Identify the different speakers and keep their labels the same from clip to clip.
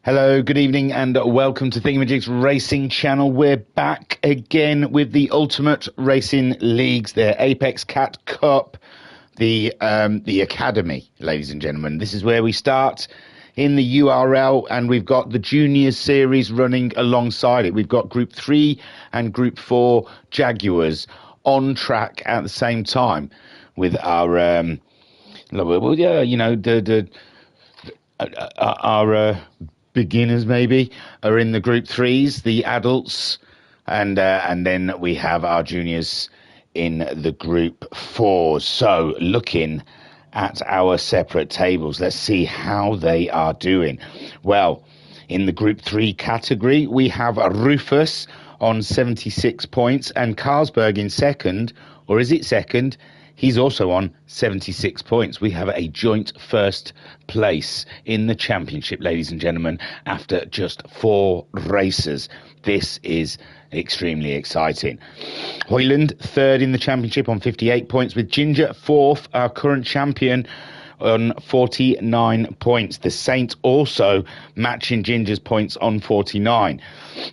Speaker 1: Hello, good evening, and welcome to Thingamajig's Racing Channel. We're back again with the Ultimate Racing Leagues, their Apex Cat Cup, the Academy, ladies and gentlemen. This is where we start in the U.R.L, and we've got the Juniors Series running alongside it. We've got Group 3 and Group 4 Jaguars on track at the same time with our, our beginners maybe are in the Group 3s, the adults, and then we have our juniors in the Group 4s. So looking at our separate tables, let's see how they are doing. Well, in the Group 3 category, we have Rufus on 76 points and Carlsberg in second, or is it second? He's also on 76 points. We have a joint first place in the championship, ladies and gentlemen, after just 4 races. This is extremely exciting. Hoyland, third in the championship on 58 points, with Ginger fourth, our current champion, on 49 points. The Saint also matching Ginger's points on 49.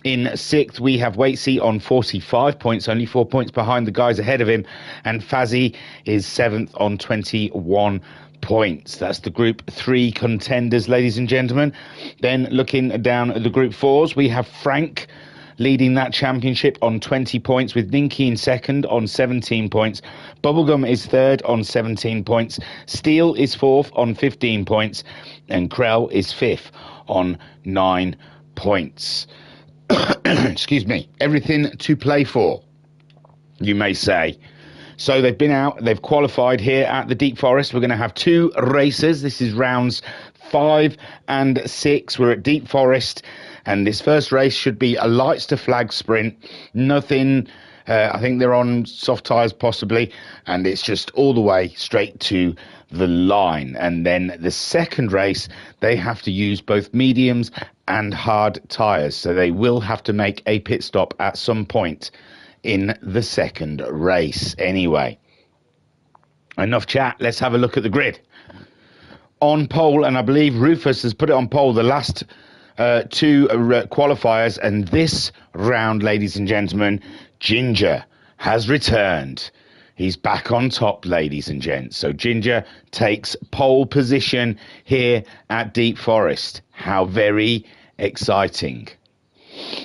Speaker 1: In sixth, we have Waitsy on 45 points, only 4 points behind the guys ahead of him. And Fazzy is seventh on 21 points. That's the Group 3 contenders, ladies and gentlemen. Then looking down at the Group 4s, we have Frank leading that championship on 20 points, with Ninky in second on 17 points. Bubblegum is third on 17 points. Steele is fourth on 15 points. And Krell is fifth on 9 points. Excuse me. Everything to play for, you may say. So they've been out, they've qualified here at the Deep Forest. We're going to have 2 races. This is rounds 5 and 6. We're at Deep Forest, and this first race should be a lights to flag sprint. Nothing, I think they're on soft tyres possibly, and it's just all the way straight to the line. And then the second race, they have to use both mediums and hard tyres, so they will have to make a pit stop at some point in the second race. Anyway, enough chat, let's have a look at the grid. On pole, and I believe Rufus has put it on pole, the last 2 qualifiers, and this round, ladies and gentlemen, Ginger has returned. He's back on top, ladies and gents. So Ginger takes pole position here at Deep Forest. How very exciting.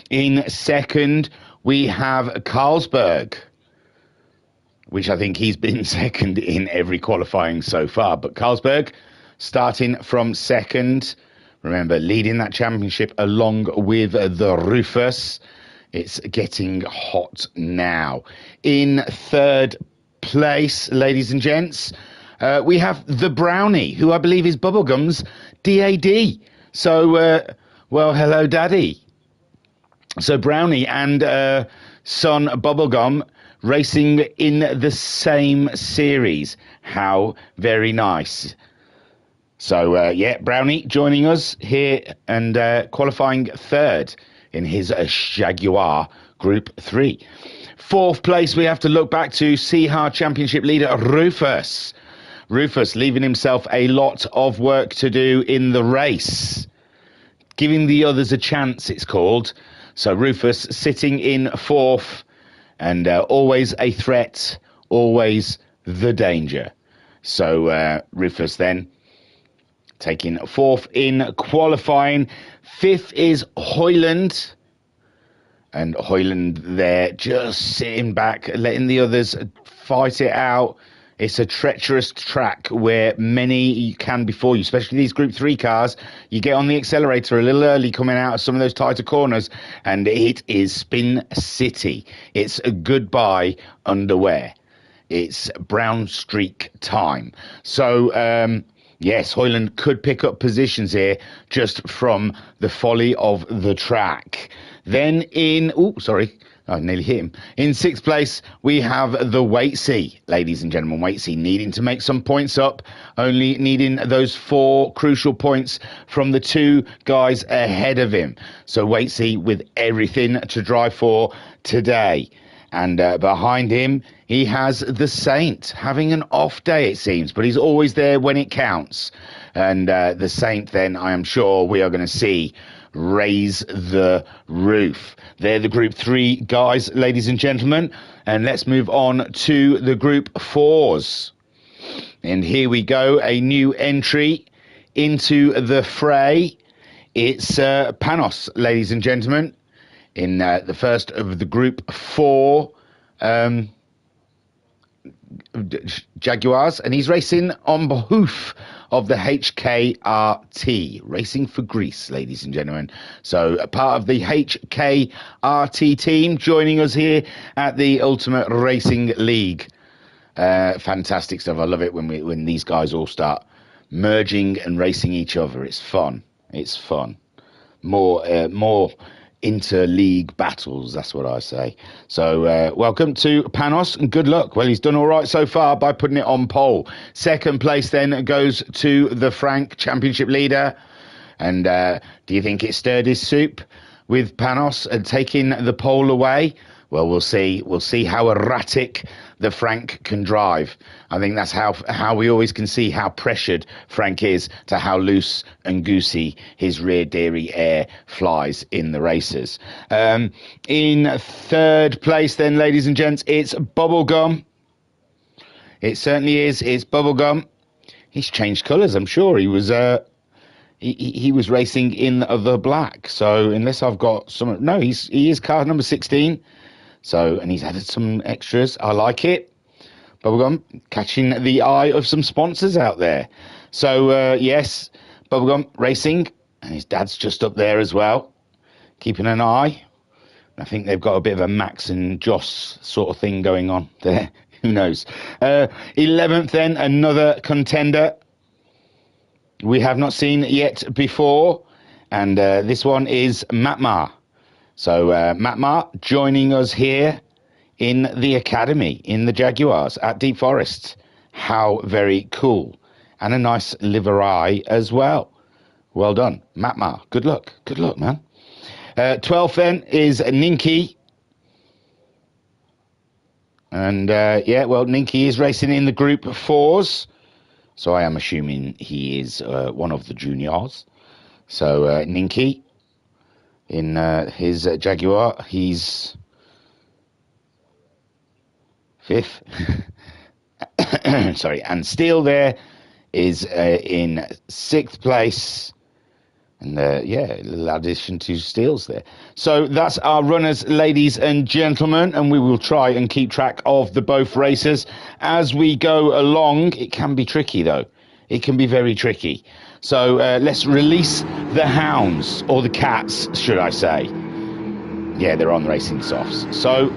Speaker 1: In second, we have Carlsberg, which I think he's been second in every qualifying so far. But Carlsberg starting from second. Remember, leading that championship along with the Rufus. It's getting hot now. In third place, ladies and gents, we have the Brownie, who I believe is Bubblegum's DAD. So, well, hello, Daddy. So Brownie and son Bubblegum racing in the same series. How very nice. So, yeah, Brownie joining us here and qualifying third in his Jaguar Group 3. Fourth place, we have to look back to Seahar Championship leader Rufus. Rufus leaving himself a lot of work to do in the race. Giving the others a chance, it's called. So Rufus sitting in fourth, and always a threat, always the danger. So Rufus then taking fourth in qualifying. Fifth is Hoyland. And Hoyland there just sitting back, letting the others fight it out. It's a treacherous track where many can before you, especially these Group 3 cars. You get on the accelerator a little early coming out of some of those tighter corners, and it is Spin City. It's a goodbye underwear. It's brown streak time. So, yes, Hoyland could pick up positions here just from the folly of the track. Then I nearly hit him. In sixth place, we have the Waitsy, ladies and gentlemen. Waitsy needing to make some points up, only needing those 4 crucial points from the 2 guys ahead of him. So Waitsy with everything to drive for today. And behind him, he has the Saint, having an off day, it seems, but he's always there when it counts. And the Saint, then, I am sure we are going to see raise the roof. They're the Group 3 guys, ladies and gentlemen. And let's move on to the Group 4s. And here we go, a new entry into the fray. It's Panos, ladies and gentlemen, in the first of the Group 4 Jaguars, and he's racing on behalf of the HKRT, Racing for Greece, ladies and gentlemen. So a part of the HKRT team joining us here at the Ultimate Racing League. Fantastic stuff. I love it when these guys all start merging and racing each other. It's fun. It's fun. More inter-league battles, that's what I say. So welcome to Panos and good luck. Well, he's done all right so far by putting it on pole. Second place then goes to the Frank Championship leader. And do you think it stirred his soup with Panos and taking the pole away? Well, we'll see. We'll see how erratic the Frank can drive. I think that's how we always can see how pressured Frank is to how loose and goosey his rear derriere flies in the races. In third place then, ladies and gents, it's Bubblegum. It certainly is. It's Bubblegum. He's changed colours, I'm sure. He was he was racing in the black. So unless I've got some... No, he is car number 16. So, and he's added some extras. I like it. Bubblegum catching the eye of some sponsors out there. So, yes, Bubblegum Racing, and his dad's just up there as well, keeping an eye. I think they've got a bit of a Max and Joss sort of thing going on there. Who knows? 11th then, another contender we have not seen yet before. And this one is Matmar. So Matmar joining us here in the academy, in the Jaguars at Deep Forest. How very cool. And a nice livery as well. Well done, Matmar. Good luck. Good luck, man. 12th then is Ninky. And yeah, well, Ninky is racing in the Group 4s. So I am assuming he is one of the juniors. So Ninky in his Jaguar, he's 5th. Sorry, and Steele there is in 6th place. And yeah, a little addition to Steele's there. So that's our runners, ladies and gentlemen, and we will try and keep track of the both racers as we go along. It can be tricky, though. It can be very tricky. So let's release the hounds, or the cats, should I say. Yeah, they're on racing softs. So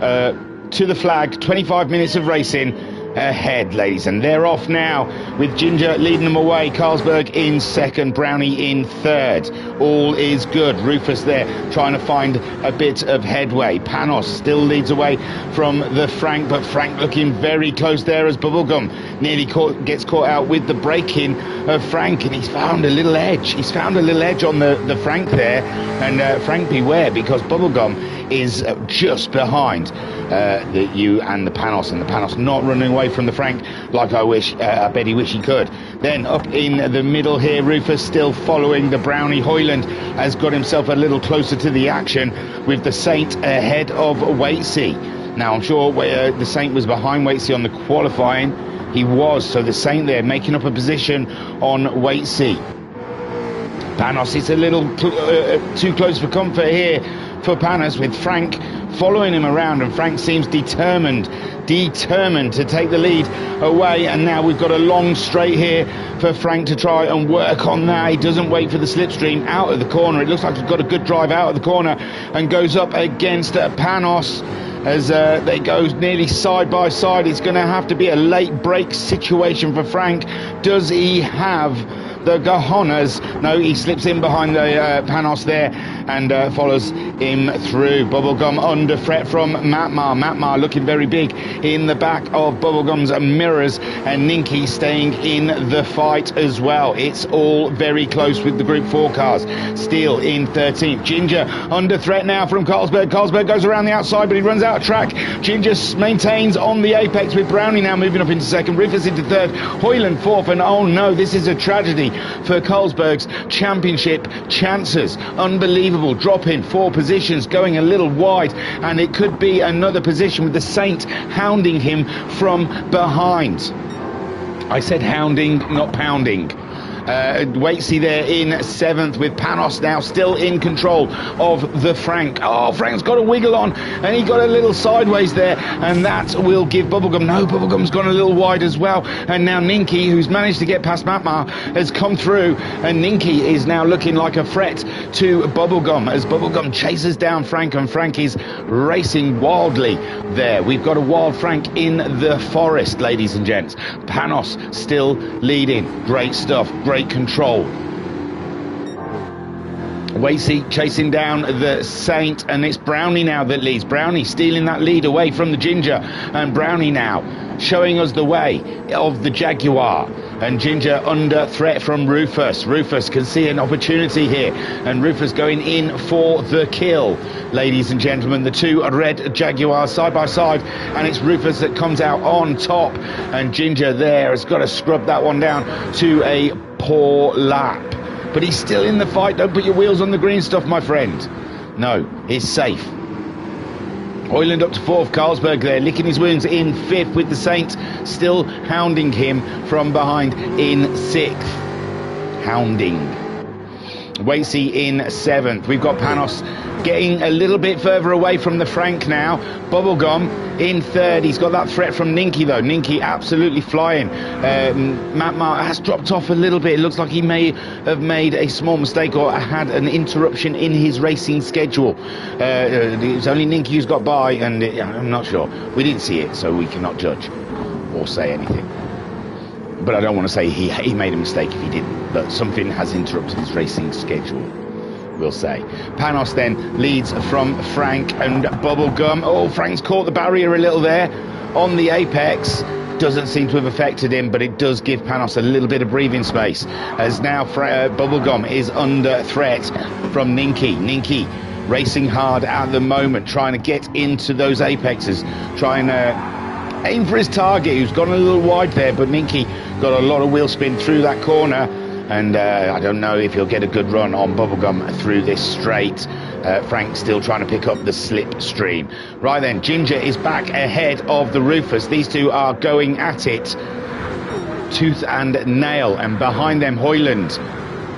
Speaker 1: to the flag, 25 minutes of racing ahead, ladies, and they're off now with Ginger leading them away, Carlsberg in 2nd, Brownie in 3rd. All is good. Rufus there trying to find a bit of headway. Panos still leads away from the Frank, but Frank looking very close there as Bubblegum nearly gets caught out with the braking of Frank, and he's found a little edge. He's found a little edge on the Frank there, and Frank beware, because Bubblegum is just behind you and the Panos, and the Panos not running away from the Frank like I bet he wish he could. Then up in the middle here, Rufus still following the Brownie. Hoyland has got himself a little closer to the action with the Saint ahead of Waitsy. Now I'm sure the Saint was behind Waitsy on the qualifying. He was, so the Saint there making up a position on Waitsy. Panos is a little too close for comfort here for Panos, with Frank following him around, and Frank seems determined to take the lead away. And now we've got a long straight here for Frank to try and work on that. He doesn't wait for the slipstream out of the corner. It looks like he's got a good drive out of the corner and goes up against Panos as they go nearly side by side. It's going to have to be a late break situation for Frank. Does he have the cojones? No, he slips in behind the Panos there, and follows him through. Bubblegum under threat from Matmar. Matmar looking very big in the back of Bubblegum's mirrors, and Ninky staying in the fight as well. It's all very close with the Group 4 cars. Steele in 13th. Ginger under threat now from Carlsberg. Carlsberg goes around the outside, but he runs out of track. Ginger maintains on the apex with Brownie now moving up into second. Rufus into third. Hoyland fourth, and oh no, this is a tragedy for Carlsberg's championship chances. Unbelievable. Dropping 4 positions, going a little wide, and it could be another position with the Saint hounding him from behind. I said hounding, not pounding. Waitsy there in 7th, with Panos now still in control of the Frank. Oh, Frank's got a wiggle on, and he got a little sideways there, and that will give Bubblegum. No, Bubblegum's gone a little wide as well, and now Ninky, who's managed to get past Matmar, has come through, and Ninky is now looking like a threat to Bubblegum as Bubblegum chases down Frank, and Frank is racing wildly there. We've got a wild Frank in the forest, ladies and gents. Panos still leading. Great stuff. Great control. Wacy chasing down the Saint, and it's Brownie now that leads. Brownie stealing that lead away from the Ginger, and Brownie now showing us the way of the Jaguar, and Ginger under threat from Rufus. Rufus can see an opportunity here, and Rufus going in for the kill. Ladies and gentlemen, the two red Jaguars side by side, and it's Rufus that comes out on top, and Ginger there has got to scrub that one down to a poor lap. But he's still in the fight. Don't put your wheels on the green stuff, my friend. No, it's safe. Hoyland up to 4th. Carlsberg there, licking his wounds in 5th, with the Saint still hounding him from behind in 6th. Hounding. Wacy in 7th. We've got Panos getting a little bit further away from the Frank now. Bubblegum in 3rd. He's got that threat from Ninky though. Ninky absolutely flying. Matmar has dropped off a little bit. It looks like he may have made a small mistake or had an interruption in his racing schedule. It's only Ninky who's got by, and I'm not sure. We didn't see it, so we cannot judge or say anything. But I don't want to say he made a mistake if he didn't. But something has interrupted his racing schedule, we'll say. Panos then leads from Frank and Bubblegum. Oh, Frank's caught the barrier a little there on the apex. Doesn't seem to have affected him, but it does give Panos a little bit of breathing space, as now Bubblegum is under threat from Ninky. Ninky racing hard at the moment, trying to get into those apexes, trying to aim for his target, who's gone a little wide there, but Ninky got a lot of wheel spin through that corner, and I don't know if he'll get a good run on Bubblegum through this straight. Frank still trying to pick up the slipstream. Right then, Ginger is back ahead of the Rufus. These two are going at it tooth and nail, and behind them Hoyland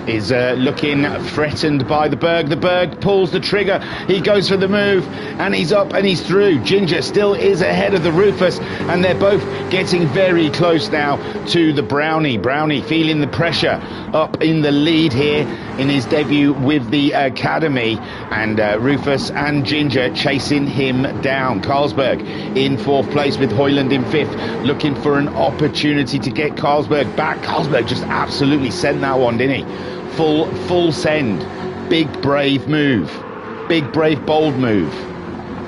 Speaker 1: is looking threatened by the Berg. The Berg pulls the trigger, he goes for the move, and he's up and he's through. Ginger still is ahead of the Rufus, and they're both getting very close now to the Brownie. Brownie feeling the pressure, up in the lead here in his debut with the Academy, and Rufus and Ginger chasing him down. Carlsberg in 4th place with Hoyland in 5th, looking for an opportunity to get Carlsberg back. Carlsberg just absolutely sent that one, didn't he? Full send. Big brave move. Big brave bold move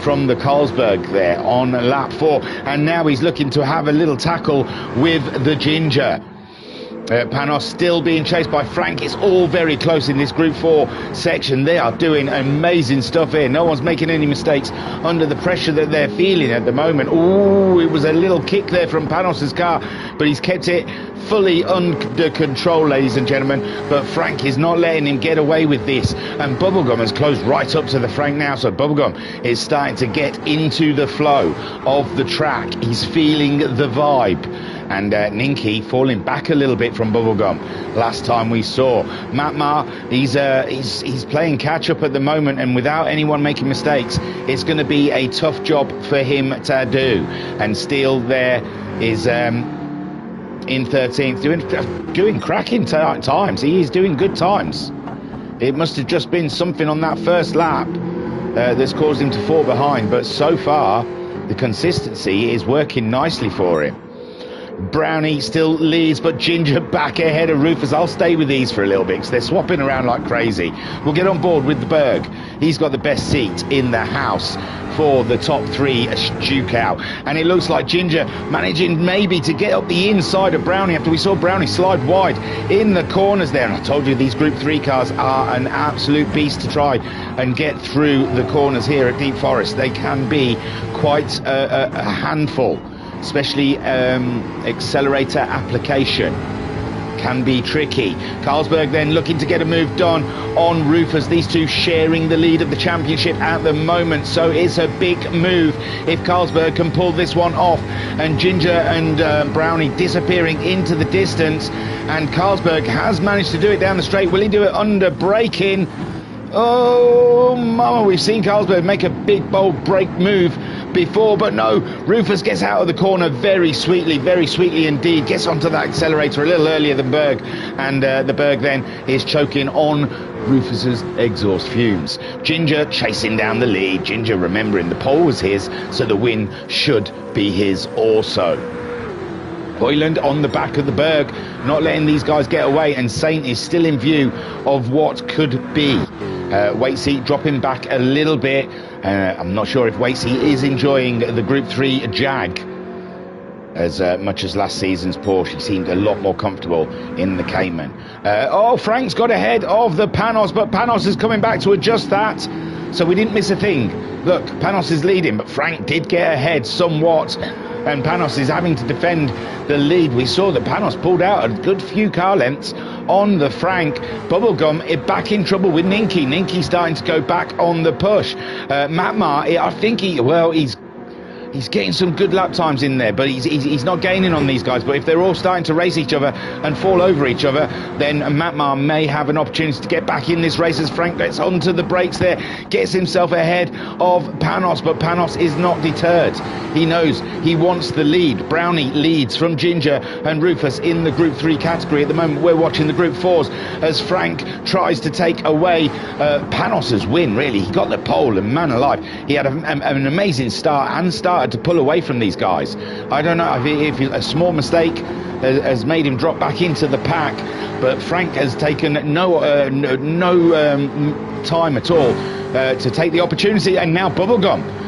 Speaker 1: from the Carlsberg there on lap 4, and now he's looking to have a little tackle with the Ginger. Panos still being chased by Frank. It's all very close in this Group 4 section. They are doing amazing stuff here. No one's making any mistakes under the pressure that they're feeling at the moment. Ooh, it was a little kick there from Panos's car, but he's kept it fully under control, ladies and gentlemen. But Frank is not letting him get away with this, and Bubblegum has closed right up to the Frank now, so Bubblegum is starting to get into the flow of the track. He's feeling the vibe. And Ninky falling back a little bit from Bubblegum last time we saw. Matmar, he's playing catch up at the moment, and without anyone making mistakes, it's going to be a tough job for him to do. And Steele there is in 13th, doing cracking times. He is doing good times. It must have just been something on that first lap that's caused him to fall behind, but so far the consistency is working nicely for him. Brownie still leads, but Ginger back ahead of Rufus. I'll stay with these for a little bit because they're swapping around like crazy. We'll get on board with the Berg. He's got the best seat in the house for the top three duke out, and it looks like Ginger managing maybe to get up the inside of Brownie after we saw Brownie slide wide in the corners there. And I told you these Group 3 cars are an absolute beast to try and get through the corners here at Deep Forest. They can be quite a handful, especially accelerator application can be tricky. Carlsberg then looking to get a move done on Rufus. These two sharing the lead of the championship at the moment, so it's a big move if Carlsberg can pull this one off. And Ginger and Brownie disappearing into the distance, and Carlsberg has managed to do it down the straight. Will he do it under braking? Oh mama, we've seen Carlsberg make a big bold brake move before, but no, Rufus gets out of the corner very sweetly indeed, gets onto that accelerator a little earlier than Berg, and the Berg then is choking on Rufus's exhaust fumes. Ginger chasing down the lead. Ginger remembering the pole was his, so the win should be his also. Hoyland on the back of the Berg, not letting these guys get away, and Saint is still in view of what could be. Waitsy dropping back a little bit. I'm not sure if Waitsy is enjoying the Group 3 Jag as much as last season's Porsche. He seemed a lot more comfortable in the Cayman. Oh, Frank's got ahead of the Panos, but Panos is coming back to adjust that, so we didn't miss a thing. Look, Panos is leading, but Frank did get ahead somewhat, and Panos is having to defend the lead. We saw that Panos pulled out a good few car lengths on the Frank. Bubblegum back in trouble with Ninky. Ninky starting to go back on the push. Matmar, I think he's getting some good lap times in there, but he's not gaining on these guys. But if they're all starting to race each other and fall over each other, then Matmar may have an opportunity to get back in this race as Frank gets onto the brakes there, gets himself ahead of Panos, but Panos is not deterred. He knows he wants the lead. Brownie leads from Ginger and Rufus in the Group 3 category. At the moment, we're watching the Group 4s as Frank tries to take away Panos's win, really. He got the pole, and man alive, he had an amazing start and started to pull away from these guys. I don't know if a small mistake has made him drop back into the pack, but Frank has taken no time at all to take the opportunity. And now Bubblegum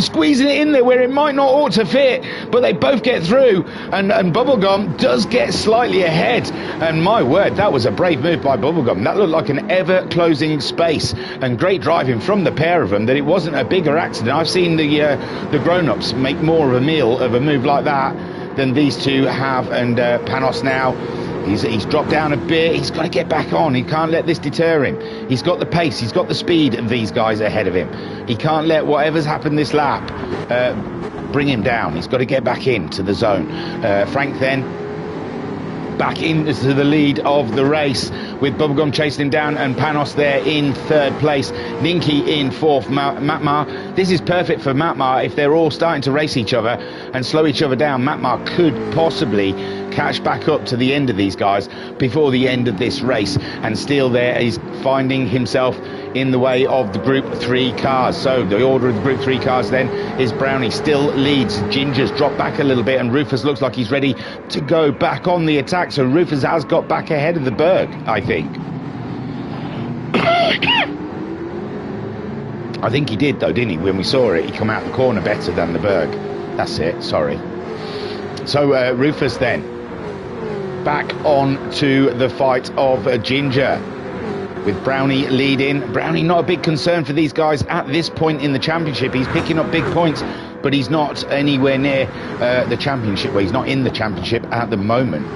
Speaker 1: squeezing it in there where it might not ought to fit, but they both get through, and Bubblegum does get slightly ahead. And my word, that was a brave move by Bubblegum. That looked like an ever closing space, and great driving from the pair of them, that it wasn't a bigger accident. I've seen the grown-ups make more of a meal of a move like that than these two have. And Panos now, he's dropped down a bit. He's got to get back on. He can't let this deter him. He's got the pace, he's got the speed of these guys ahead of him. He can't let whatever's happened this lap bring him down. He's got to get back into the zone. Frank then back into the lead of the race with Bubblegum chasing him down, and Panos there in third place. Ninky in fourth. Matmar, this is perfect for Matmar. If they're all starting to race each other and slow each other down, Matmar could possibly catch back up to the end of these guys before the end of this race, and still there is finding himself in the way of the Group 3 cars. So the order of the Group 3 cars then is Brownie still leads. Ginger's dropped back a little bit, and Rufus looks like he's ready to go back on the attack. So Rufus has got back ahead of the Berg, I think. I think he did though, didn't he? When we saw it, he come out the corner better than the Berg. That's it, sorry. So Rufus then back on to the fight of Ginger, with Brownie leading. Brownie not a big concern for these guys at this point in the championship. He's picking up big points, but he's not anywhere near the championship. Well, he's not in the championship at the moment.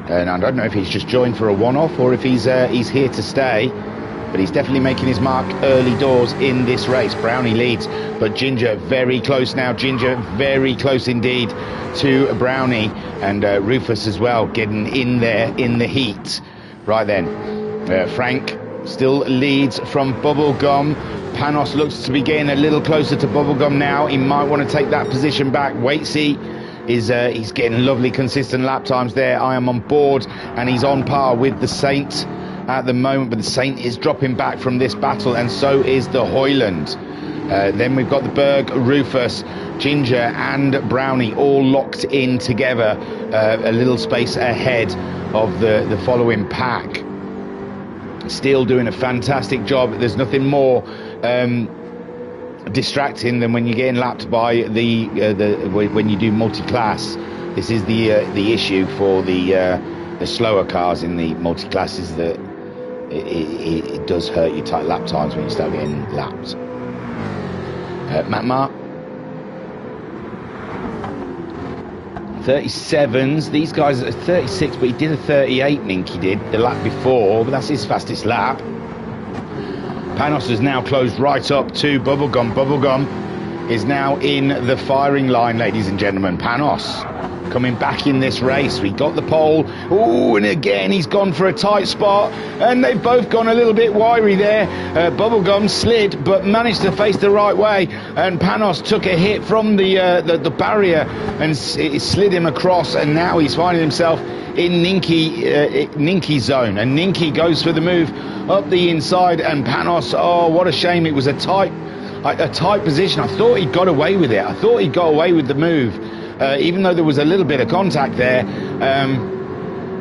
Speaker 1: And I don't know if he's just joined for a one-off or if he's here to stay. But he's definitely making his mark early doors in this race. Brownie leads, but Ginger very close now. Ginger very close indeed to Brownie, and Rufus as well getting in there in the heat. Right then, Frank still leads from Bubblegum. Panos looks to be getting a little closer to Bubblegum now. He might want to take that position back. Waitsy is he's getting lovely consistent lap times there. I am on board, and he's on par with the Saint. at the moment, but the Saint is dropping back from this battle, and so is the Hoyland. Then we've got the Berg, Rufus, Ginger and Brownie all locked in together, a little space ahead of the following pack. Still doing a fantastic job. There's nothing more distracting than when you're getting lapped by when you do multi-class. This is the issue for the slower cars in the multi-class, is that it does hurt your lap times when you start getting lapped. Matt 37s. These guys are 36, but he did a 38, Ninky did, the lap before, but that's his fastest lap. Panos has now closed right up to Bubblegum. Bubblegum is now in the firing line, ladies and gentlemen. Panos coming back in this race. We got the pole. Oh, and again he's gone for a tight spot, and they've both gone a little bit wiry there. Bubblegum slid but managed to face the right way, and Panos took a hit from the barrier and it slid him across, and now he's finding himself in Ninky zone, and Ninky goes for the move up the inside, and Panos, oh, what a shame. It was a tight position. I thought he got away with it. I thought he got away with the move. Even though there was a little bit of contact there.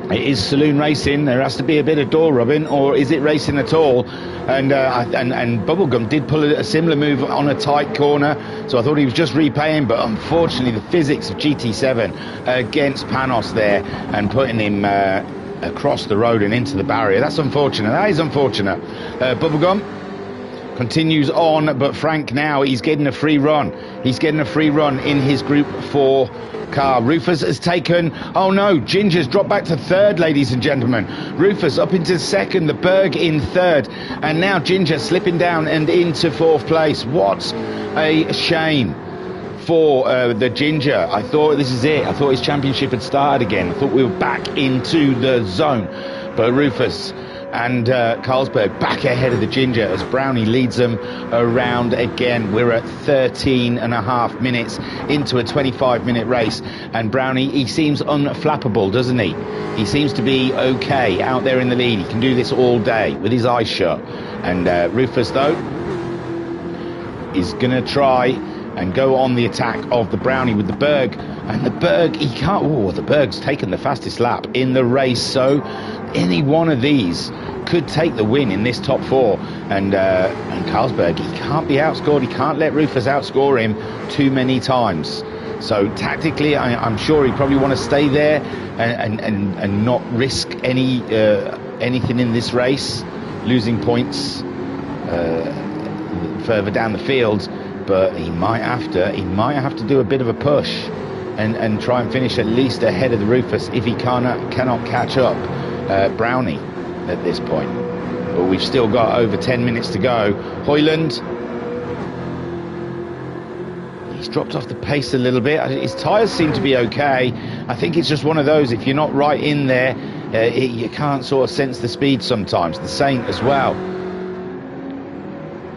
Speaker 1: It is saloon racing. There has to be a bit of door rubbing, or is it racing at all? And Bubblegum did pull a similar move on a tight corner, so I thought he was just repaying, but unfortunately the physics of GT7 against Panos there, and putting him across the road and into the barrier. That's unfortunate. That is unfortunate. Bubblegum continues on, but Frank now, he's getting a free run. He's getting a free run in his Group 4 car. Rufus has taken, oh no, Ginger's dropped back to third, ladies and gentlemen. Rufus up into second, the Berg in third, and now Ginger slipping down and into fourth place. What a shame for the Ginger. I thought this is it. I thought his championship had started again. I thought we were back into the zone, but Rufus and Carlsberg back ahead of the Ginger as Brownie leads them around again. We're at 13.5 minutes into a 25-minute race, and Brownie, he seems unflappable, doesn't he? He seems to be okay out there in the lead. He can do this all day with his eyes shut. And Rufus, though, is going to try and go on the attack of the Brownie with the Berg, and the Berg, he can't. Oh, the Berg's taken the fastest lap in the race, so any one of these could take the win in this top four. And Carlsberg, he can't be outscored. He can't let Rufus outscore him too many times. So tactically, I'm sure he'd probably want to stay there and not risk anything in this race, losing points further down the field. But he might have to do a bit of a push and try and finish at least ahead of the Rufus if he cannot catch up Brownie at this point. But we've still got over 10 minutes to go. Hoyland, he's dropped off the pace a little bit. His tyres seem to be okay. I think it's just one of those, if you're not right in there, you can't sort of sense the speed sometimes. The Saint as well,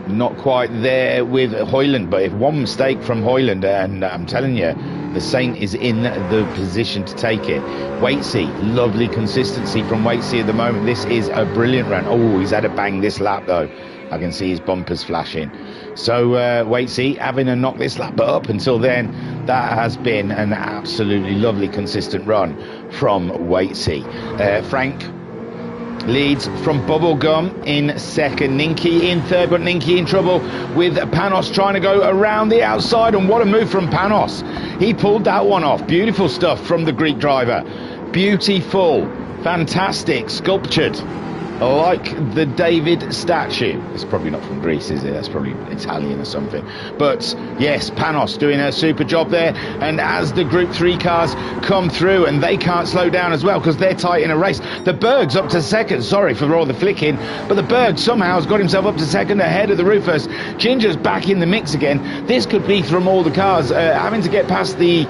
Speaker 1: not quite there with Hoyland, but if one mistake from Hoyland, and I'm telling you, the Saint is in the position to take it. Waitsy, lovely consistency from Waitsy at the moment. This is a brilliant run. Oh, he's had a bang this lap though. I can see his bumpers flashing. So Waitsy having to knock this lap, but up until then, that has been an absolutely lovely consistent run from Waitsy. Frank leads from Bubblegum in second, Ninky in third, but Ninky in trouble with Panos trying to go around the outside, and what a move from Panos. He pulled that one off. Beautiful stuff from the Greek driver. Beautiful, fantastic, sculptured, like the David statue. It's probably not from Greece, is it? That's probably Italian or something. But yes, Panos doing a super job there. And as the Group 3 cars come through, and they can't slow down as well because they're tight in a race. The Berg's up to second. Sorry for all the flicking, but the Berg somehow has got himself up to second ahead of the Rufus. Ginger's back in the mix again. This could be from all the cars having to get past the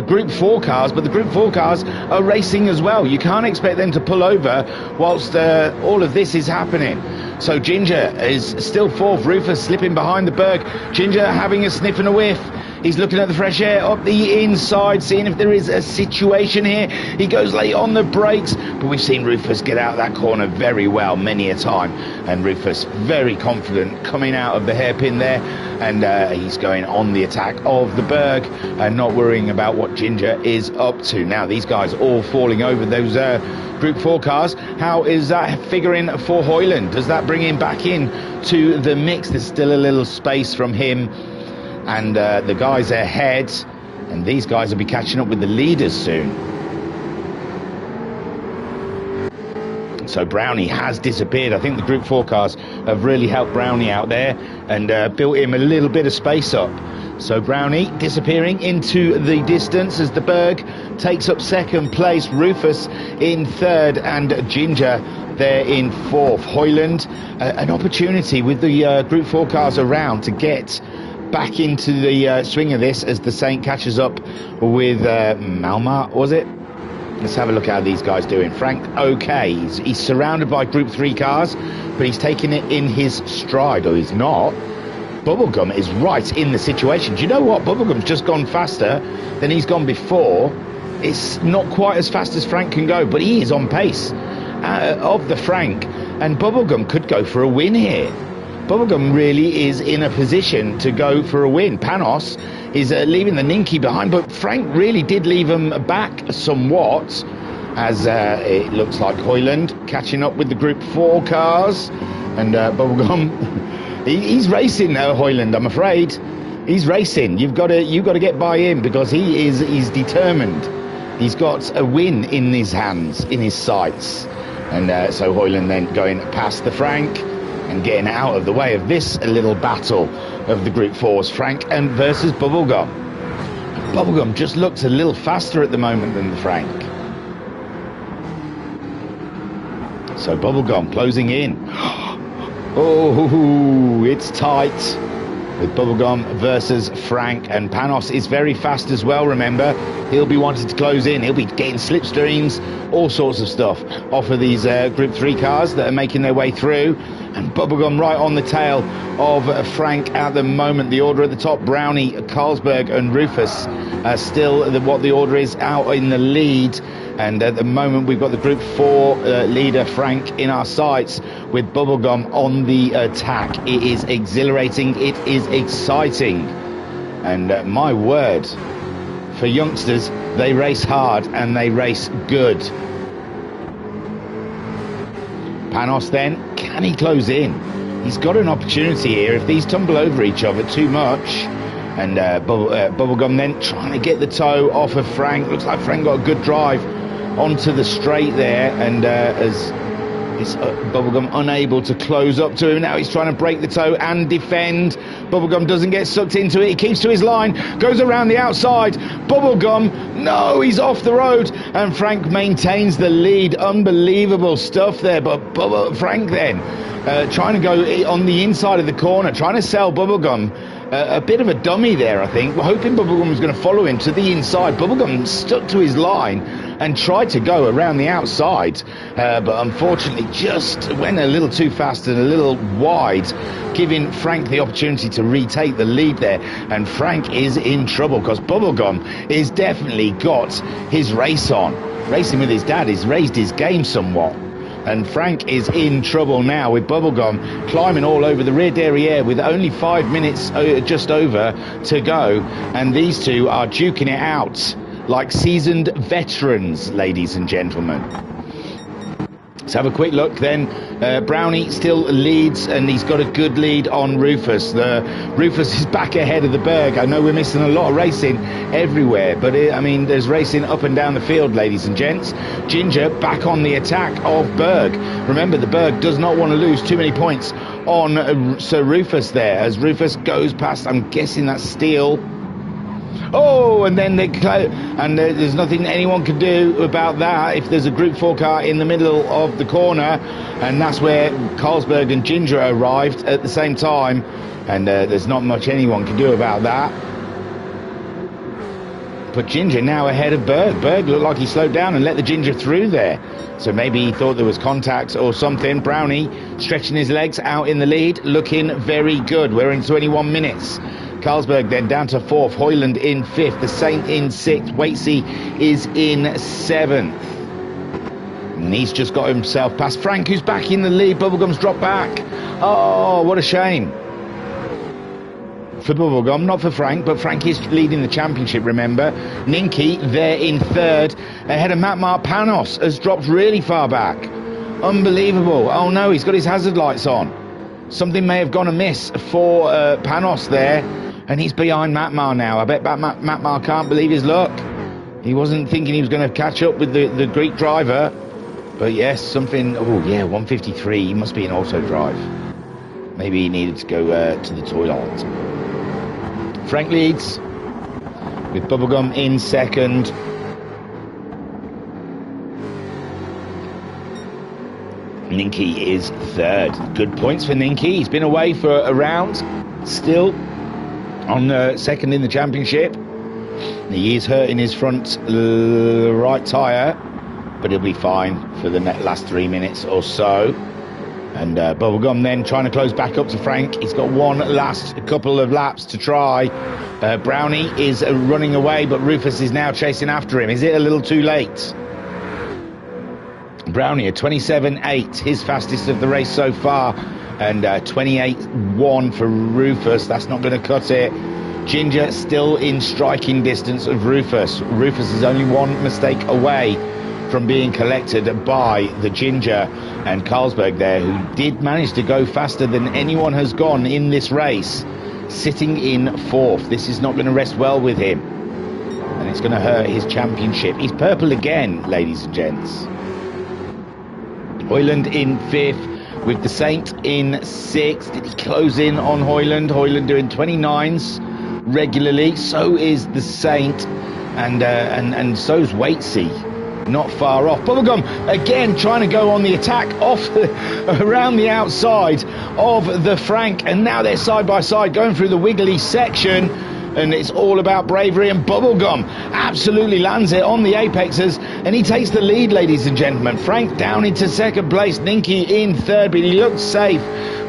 Speaker 1: Group 4 cars, but the Group 4 cars are racing as well. You can't expect them to pull over whilst all of this is happening. So Ginger is still fourth, Rufus slipping behind the Berg. Ginger having a sniff and a whiff. He's looking at the fresh air up the inside, seeing if there is a situation here. He goes late on the brakes, but we've seen Rufus get out of that corner very well many a time. And Rufus very confident coming out of the hairpin there, and he's going on the attack of the Berg and not worrying about what Ginger is up to. Now these guys all falling over those Group 4 cars. How is that figuring for Hoyland? Does that bring him back in to the mix? There's still a little space from him and the guys ahead, and these guys will be catching up with the leaders soon. So Brownie has disappeared. I think the Group 4 cars have really helped Brownie out there and built him a little bit of space up. So Brownie disappearing into the distance as the Berg takes up second place. Rufus in third and Ginger there in fourth. Hoyland, an opportunity with the Group 4 cars around to get back into the swing of this as the Saint catches up with Malmar, was it? Let's have a look at how these guys doing. Frank, okay, he's surrounded by Group 3 cars, but he's taking it in his stride, or he's not. Bubblegum is right in the situation. Do you know what? Bubblegum's just gone faster than he's gone before. It's not quite as fast as Frank can go, but he is on pace of the Frank, and Bubblegum could go for a win here. Bubblegum really is in a position to go for a win. Panos is leaving the Ninky behind, but Frank really did leave him back somewhat, as it looks like Hoyland catching up with the Group 4 cars, and Bubblegum he's racing Hoyland, I'm afraid. He's racing. You've got to get by him, because he's determined. He's got a win in his hands, in his sights, and so Hoyland then going past the Frank and getting out of the way of this little battle of the Group 4s, Frank and versus Bubblegum. Bubblegum just looks a little faster at the moment than the Frank. So Bubblegum closing in. Oh, it's tight with Bubblegum versus Frank, and Panos is very fast as well, remember. He'll be wanting to close in. He'll be getting slipstreams, all sorts of stuff off of these Group 3 cars that are making their way through. And Bubblegum right on the tail of Frank at the moment. The order at the top, Brownie, Carlsberg and Rufus still what the order is out in the lead. And at the moment we've got the Group 4 leader Frank in our sights with Bubblegum on the attack. It is exhilarating, it is exciting, and my word, for youngsters, they race hard and they race good. Panos then, can he close in? He's got an opportunity here if these tumble over each other too much. And Bubblegum then trying to get the toe off of Frank. Looks like Frank got a good drive onto the straight there, and as Bubblegum unable to close up to him. Now he's trying to break the toe and defend. Bubblegum doesn't get sucked into it. He keeps to his line, goes around the outside. Bubblegum, no, he's off the road, and Frank maintains the lead. Unbelievable stuff there, but Frank then trying to go on the inside of the corner, trying to sell Bubblegum. A bit of a dummy there, I think. We're hoping Bubblegum was going to follow him to the inside. Bubblegum stuck to his line and tried to go around the outside, but unfortunately just went a little too fast and a little wide, giving Frank the opportunity to retake the lead there. And Frank is in trouble because Bubblegum is definitely got his race on. Racing with his dad has raised his game somewhat. And Frank is in trouble now with Bubblegum climbing all over the rear derriere with only 5 minutes just over to go. And these two are duking it out like seasoned veterans, ladies and gentlemen. Let's have a quick look then. Brownie still leads, and he's got a good lead on Rufus. Rufus is back ahead of the Berg. I know we're missing a lot of racing everywhere, but I mean, there's racing up and down the field, ladies and gents. Ginger back on the attack of Berg. Remember, the Berg does not want to lose too many points on Sir Rufus there, as Rufus goes past. I'm guessing that's Steele. Oh, and then there's nothing anyone can do about that if there's a Group 4 car in the middle of the corner, and that's where Carlsberg and Ginger arrived at the same time, and there's not much anyone can do about that. But Ginger now ahead of Berg. Berg looked like he slowed down and let the Ginger through there, so maybe he thought there was contact or something. Brownie stretching his legs out in the lead, looking very good. We're in 21 minutes. Carlsberg then down to 4th. Hoyland in 5th. The Saint in 6th. Waitsy is in 7th. And he's just got himself past Frank, who's back in the lead. Bubblegum's dropped back. Oh, what a shame. For Bubblegum, not for Frank, but Frank is leading the championship, remember. Ninky there in 3rd. Ahead of Matmar. Panos has dropped really far back. Unbelievable. Oh no, he's got his hazard lights on. Something may have gone amiss for Panos there, and he's behind Matmar now. I bet Matmar can't believe his luck. He wasn't thinking he was going to catch up with the Greek driver, but yes, something. Oh yeah, 153. He must be in auto drive. Maybe he needed to go to the toilet. Frank leads with Bubblegum in 2nd. Ninky is 3rd. Good points for Ninky. He's been away for a round, still on 2nd in the championship. He is hurting his front right tyre, but he'll be fine for the last 3 minutes or so. And Bubblegum then trying to close back up to Frank. He's got one last couple of laps to try. Brownie is running away, but Rufus is now chasing after him. Is it a little too late? Brownie at 27.8, his fastest of the race so far, and 28.1 for Rufus. That's not going to cut it. Ginger still in striking distance of Rufus. Rufus is only one mistake away from being collected by the Ginger, and Carlsberg there, who did manage to go faster than anyone has gone in this race, sitting in 4th. This is not going to rest well with him, and it's going to hurt his championship. He's purple again, ladies and gents. Hoyland in 5th with the Saint in 6th. Did he close in on Hoyland? Hoyland doing 29s regularly. So is the Saint, and so's Waitsy. Not far off. Bubblegum again trying to go on the attack off around the outside of the Frank, and now they're side by side going through the wiggly section, and it's all about bravery, and Bubblegum absolutely lands it on the apexes, and he takes the lead, ladies and gentlemen. Frank down into 2nd place, Ninky in 3rd, but he looks safe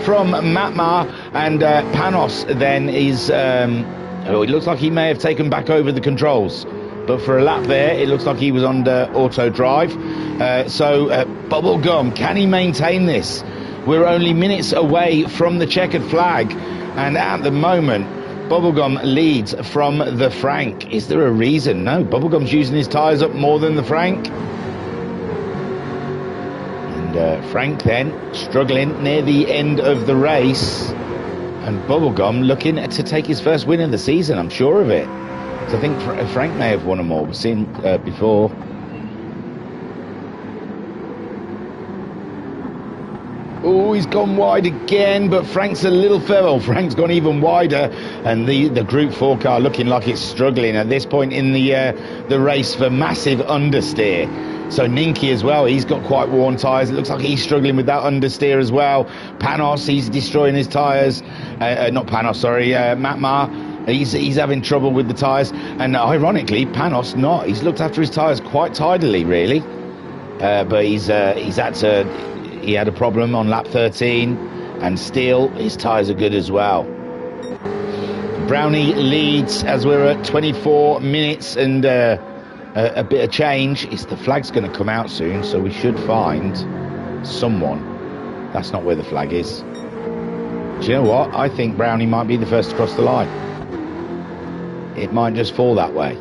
Speaker 1: from Matmar, and Panos then is it looks like he may have taken back over the controls, but for a lap there it looks like he was under auto drive. So Bubblegum, can he maintain this? We're only minutes away from the checkered flag, and at the moment Bubblegum leads from the Frank. Is there a reason? No, Bubblegum's using his tyres up more than the Frank. And Frank then struggling near the end of the race, and Bubblegum looking to take his first win of the season, I'm sure of it. So I think Frank may have won them all. We've seen before. Oh, he's gone wide again, but Frank's a little further. Oh, Frank's gone even wider, and the Group 4 car looking like it's struggling at this point in the race for massive understeer. So Ninky as well, he's got quite worn tyres. It looks like he's struggling with that understeer as well. Panos, he's destroying his tyres. Not Panos, sorry, Matmar. He's having trouble with the tyres, and ironically, Panos not. He's looked after his tyres quite tidily, really, but he had a problem on lap 13, and still his tyres are good as well. Brownie leads as we're at 24 minutes and a bit of change. The flag's going to come out soon, so we should find someone. That's not where the flag is. Do you know what? I think Brownie might be the first to cross the line. It might just fall that way.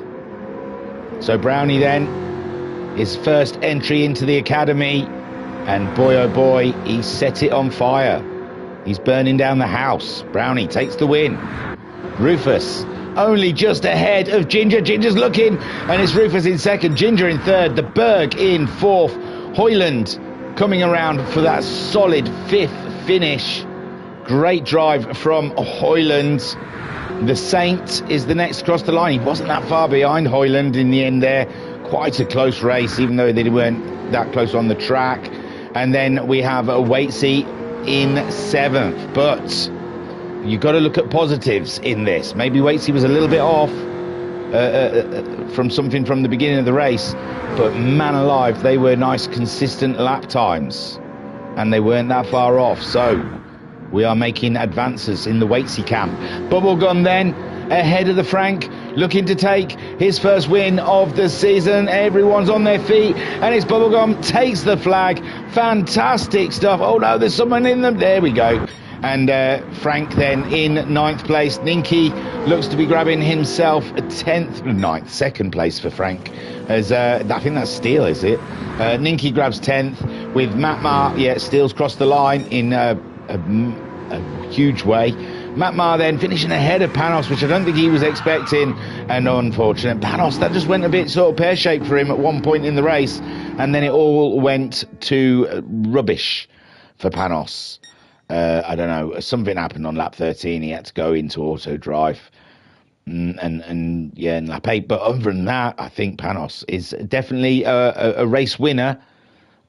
Speaker 1: So Brownie then, his first entry into the academy, and boy oh boy, he set it on fire. He's burning down the house. Brownie takes the win. Rufus only just ahead of Ginger. Ginger's looking, and it's Rufus in 2nd, Ginger in 3rd, the Berg in 4th, Hoyland coming around for that solid 5th finish. Great drive from Hoyland. The Saint is the next across the line. He wasn't that far behind Hoyland in the end there. Quite a close race, even though they weren't that close on the track. And then we have Waitsy in 7th. But you've got to look at positives in this. Maybe Waitsy was a little bit off from something from the beginning of the race. But man alive, they were nice, consistent lap times. And they weren't that far off. So we are making advances in the Waitsy camp. Bubblegum then ahead of the Frank, looking to take his first win of the season. Everyone's on their feet, and it's Bubblegum takes the flag. Fantastic stuff. Oh no, there's someone in them. There we go. And Frank then in ninth place. Ninky looks to be grabbing himself a 10th, second place for Frank. As I think that's Steele, is it? Ninky grabs 10th with Matt Marr. Yeah, Steele's crossed the line in a huge way. Matt Marr then finishing ahead of Panos, which I don't think he was expecting, and unfortunate. Panos, that just went a bit sort of pear-shaped for him at one point in the race, and then it all went to rubbish for Panos. I don't know, something happened on lap 13. He had to go into auto drive and yeah, in lap 8. But other than that, I think Panos is definitely a race winner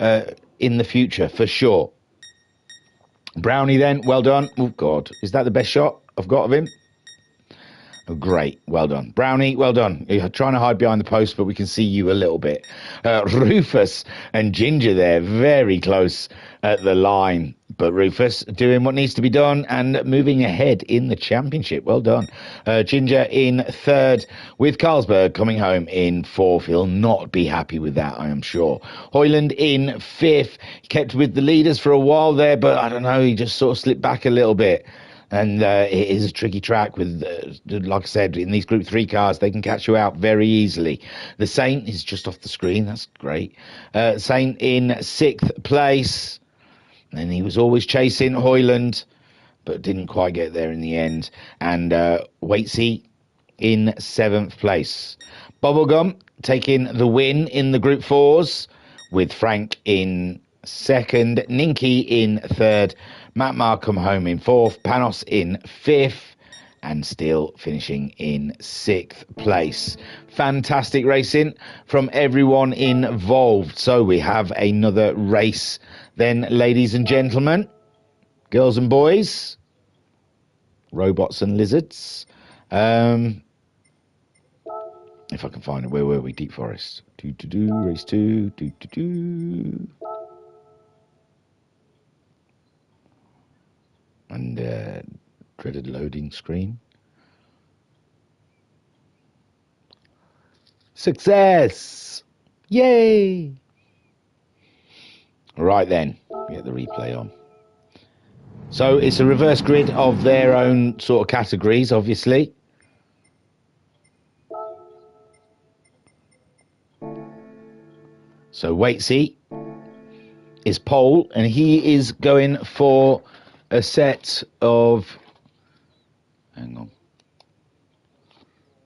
Speaker 1: in the future for sure. Brownie then, well done. Oh God, is that the best shot I've got of him? Oh, great, well done. Brownie, well done. You're trying to hide behind the post, but we can see you a little bit. Rufus and Ginger there, very close at the line. But Rufus doing what needs to be done and moving ahead in the championship. Well done. Ginger in third with Carlsberg coming home in fourth. He'll not be happy with that, I am sure. Hoyland in fifth. He kept with the leaders for a while there, but I don't know, he just sort of slipped back a little bit. And it is a tricky track with, like I said, in these Group 3 cars, they can catch you out very easily. The Saint is just off the screen. That's great. Saint in sixth place. And he was always chasing Hoyland, but didn't quite get there in the end. And Waitsy in seventh place. Bubblegum taking the win in the Group 4s with Frank in second, Ninky in third, Matt Marr come home in fourth, Panos in fifth, and Steele finishing in sixth place. Fantastic racing from everyone involved. So we have another race then, ladies and gentlemen, girls and boys, robots and lizards. If I can find it, where were we? Deep Forest. Race 2. And dreaded loading screen. Success! Yay! Right then, get the replay on. So it's a reverse grid of their own sort of categories, obviously. So Waitsy is pole, and he is going for a set of, hang on,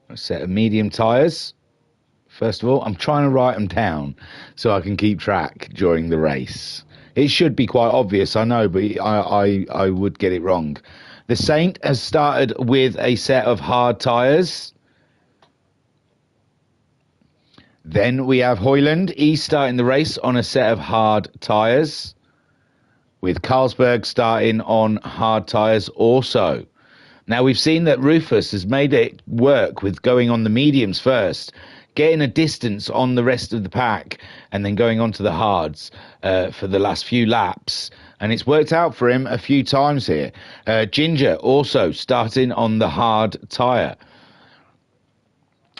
Speaker 1: a set of medium tyres. First of all, I'm trying to write them down so I can keep track during the race. It should be quite obvious, I know, but I would get it wrong. The Saint has started with a set of hard tyres. Then we have Hoyland. He's starting the race on a set of hard tyres, with Carlsberg starting on hard tyres also. Now, we've seen that Rufus has made it work with going on the mediums first, getting a distance on the rest of the pack, and then going on to the hards for the last few laps. And it's worked out for him a few times here. Ginger also starting on the hard tyre.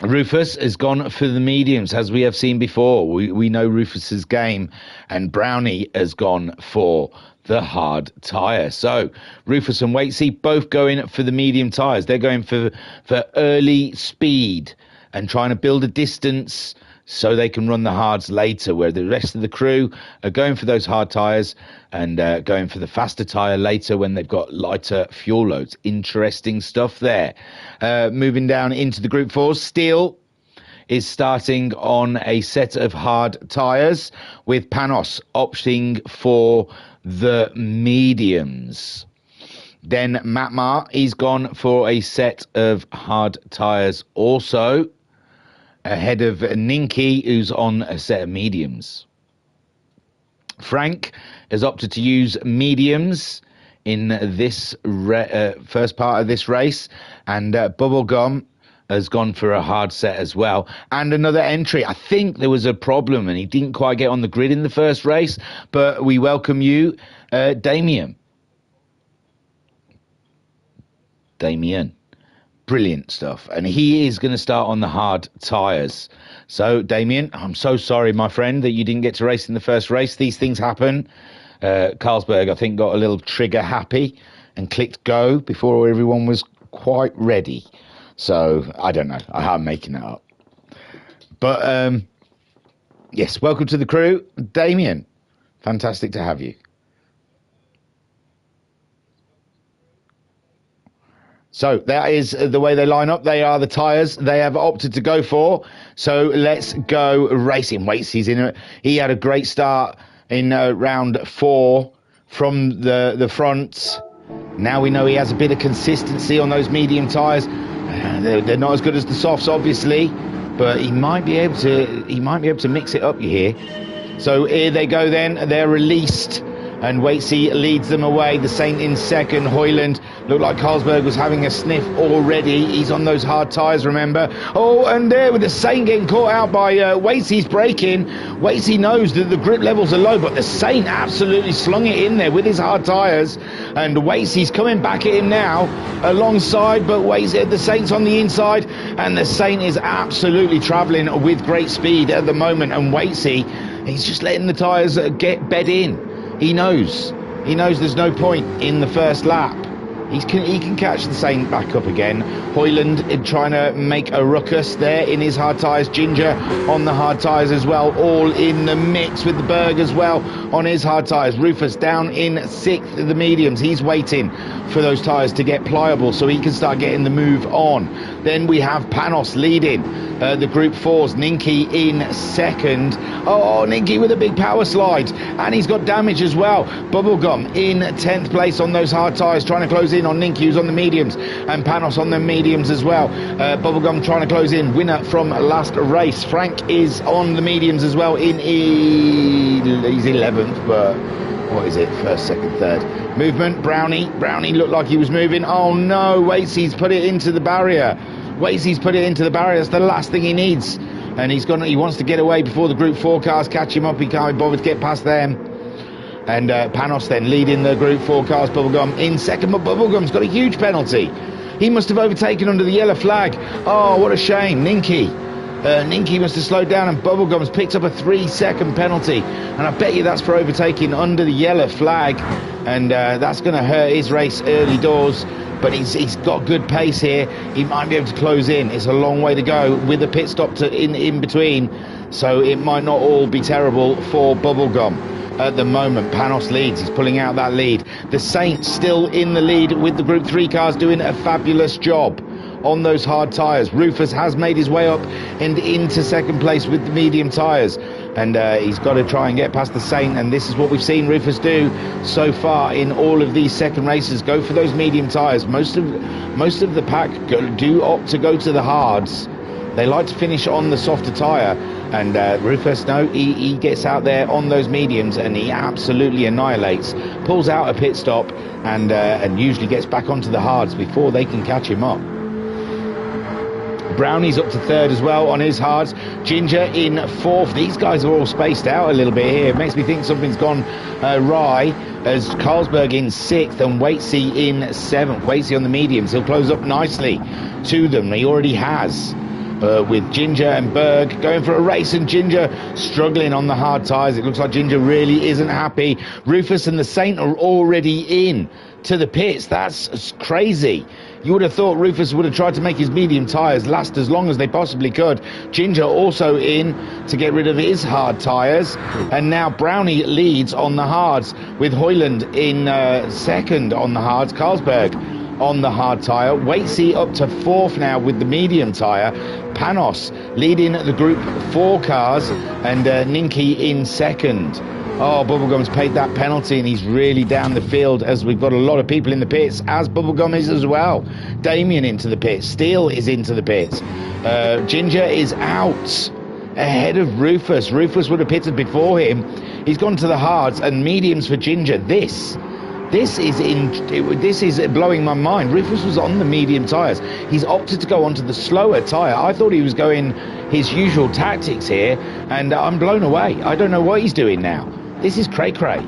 Speaker 1: Rufus has gone for the mediums, as we have seen before. We know Rufus's game, and Brownie has gone for the hard tyre. So Rufus and Waitsy both going for the medium tyres. They're going for early speed and trying to build a distance so they can run the hards later, where the rest of the crew are going for those hard tyres and going for the faster tyre later when they've got lighter fuel loads. Interesting stuff there. Moving down into the Group 4s, Steele is starting on a set of hard tyres, with Panos opting for the mediums. Then Matt Marr, he's gone for a set of hard tyres also, ahead of Ninky, who's on a set of mediums. Frank has opted to use mediums in this first part of this race, and Bubblegum has gone for a hard set as well. And another entry. I think there was a problem and he didn't quite get on the grid in the first race, but we welcome you, Damien. Damien. Brilliant stuff. And he is going to start on the hard tyres. So, Damien, I'm so sorry, my friend, that you didn't get to race in the first race. These things happen. Carlsberg, I think, got a little trigger happy and clicked go before everyone was quite ready. So, I don't know. I'm making that up. But, yes, welcome to the crew. Damien, fantastic to have you. So that is the way they line up. They are the tyres they have opted to go for. So let's go racing. Waits, he's in it. He had a great start in round 4 from the front. Now we know he has a bit of consistency on those medium tyres. They're not as good as the softs, obviously, but he might be able to mix it up, you hear. So here they go then. They're released. And Waitsy leads them away. The Saint in second. Hoyland looked like Carlsberg was having a sniff already. He's on those hard tyres, remember. Oh, and there with the Saint getting caught out by Waitsy's braking. Waitsy knows that the grip levels are low, but the Saint absolutely slung it in there with his hard tyres. And Waitsy's coming back at him now alongside, but Waitsy, the Saint's on the inside. And the Saint is absolutely travelling with great speed at the moment. And Waitsy, he's just letting the tyres get bed in. He knows there's no point in the first lap. He can catch the Saint back up again. Hoyland trying to make a ruckus there in his hard tyres. Ginger on the hard tyres as well, all in the mix with the Berg as well on his hard tyres. Rufus down in 6th of the mediums. He's waiting for those tyres to get pliable so he can start getting the move on. Then we have Panos leading the Group 4s. Ninky in 2nd. Oh, Ninky with a big power slide. And he's got damage as well. Bubblegum in 10th place on those hard tyres, trying to close in on Ninky, who's on the mediums, and Panos on the mediums as well. Bubblegum trying to close in. Winner from last race. Frank is on the mediums as well. He's 11th, but what is it? 1st, 2nd, 3rd. Movement. Brownie looked like he was moving. Oh no, Waitsy's put it into the barrier. That's the last thing he needs. And he wants to get away before the Group 4 cars catch him up. He can't be bothered to get past them. And Panos then leading the Group 4 cars. Bubblegum in 2nd, but Bubblegum's got a huge penalty. He must have overtaken under the yellow flag. Oh, what a shame. Ninky must have slowed down, and Bubblegum's picked up a 3-second penalty. And I bet you that's for overtaking under the yellow flag. And that's going to hurt his race early doors. But he's got good pace here. He might be able to close in. It's a long way to go with a pit stop in between. So it might not all be terrible for Bubblegum. At the moment, Panos leads. He's pulling out that lead. The Saint still in the lead with the Group 3 cars doing a fabulous job on those hard tyres. Rufus has made his way up and into 2nd place with the medium tyres. And he's got to try and get past the Saint. And this is what we've seen Rufus do so far in all of these second races. Go for those medium tyres. Most of the pack do opt to go to the hards. They like to finish on the softer tyre. And Rufus, no, he gets out there on those mediums and he absolutely annihilates. Pulls out a pit stop and usually gets back onto the hards before they can catch him up. Brownie's up to 3rd as well on his hards. Ginger in 4th. These guys are all spaced out a little bit here. It makes me think something's gone awry. As Carlsberg in 6th and Waitsy in 7th. Waitsy on the mediums. He'll close up nicely to them. He already has. With Ginger and Berg going for a race, and Ginger struggling on the hard tyres. It looks like Ginger really isn't happy. Rufus and the Saint are already in to the pits. That's crazy. You would have thought Rufus would have tried to make his medium tyres last as long as they possibly could. Ginger also in to get rid of his hard tyres. And now Brownie leads on the hards with Hoyland in 2nd on the hards. Carlsberg on the hard tyre. Waitsy up to 4th now with the medium tyre. Panos leading the Group 4 cars, and Ninky in 2nd. Oh, Bubblegum's paid that penalty and he's really down the field, as we've got a lot of people in the pits, as Bubblegum is as well. Damien into the pits. Steele is into the pits. Ginger is out ahead of Rufus. Rufus would have pitted before him. He's gone to the hards and mediums for Ginger. This is blowing my mind. Rufus was on the medium tyres. He's opted to go onto the slower tyre. I thought he was going his usual tactics here, and I'm blown away. I don't know what he's doing now. This is cray-cray.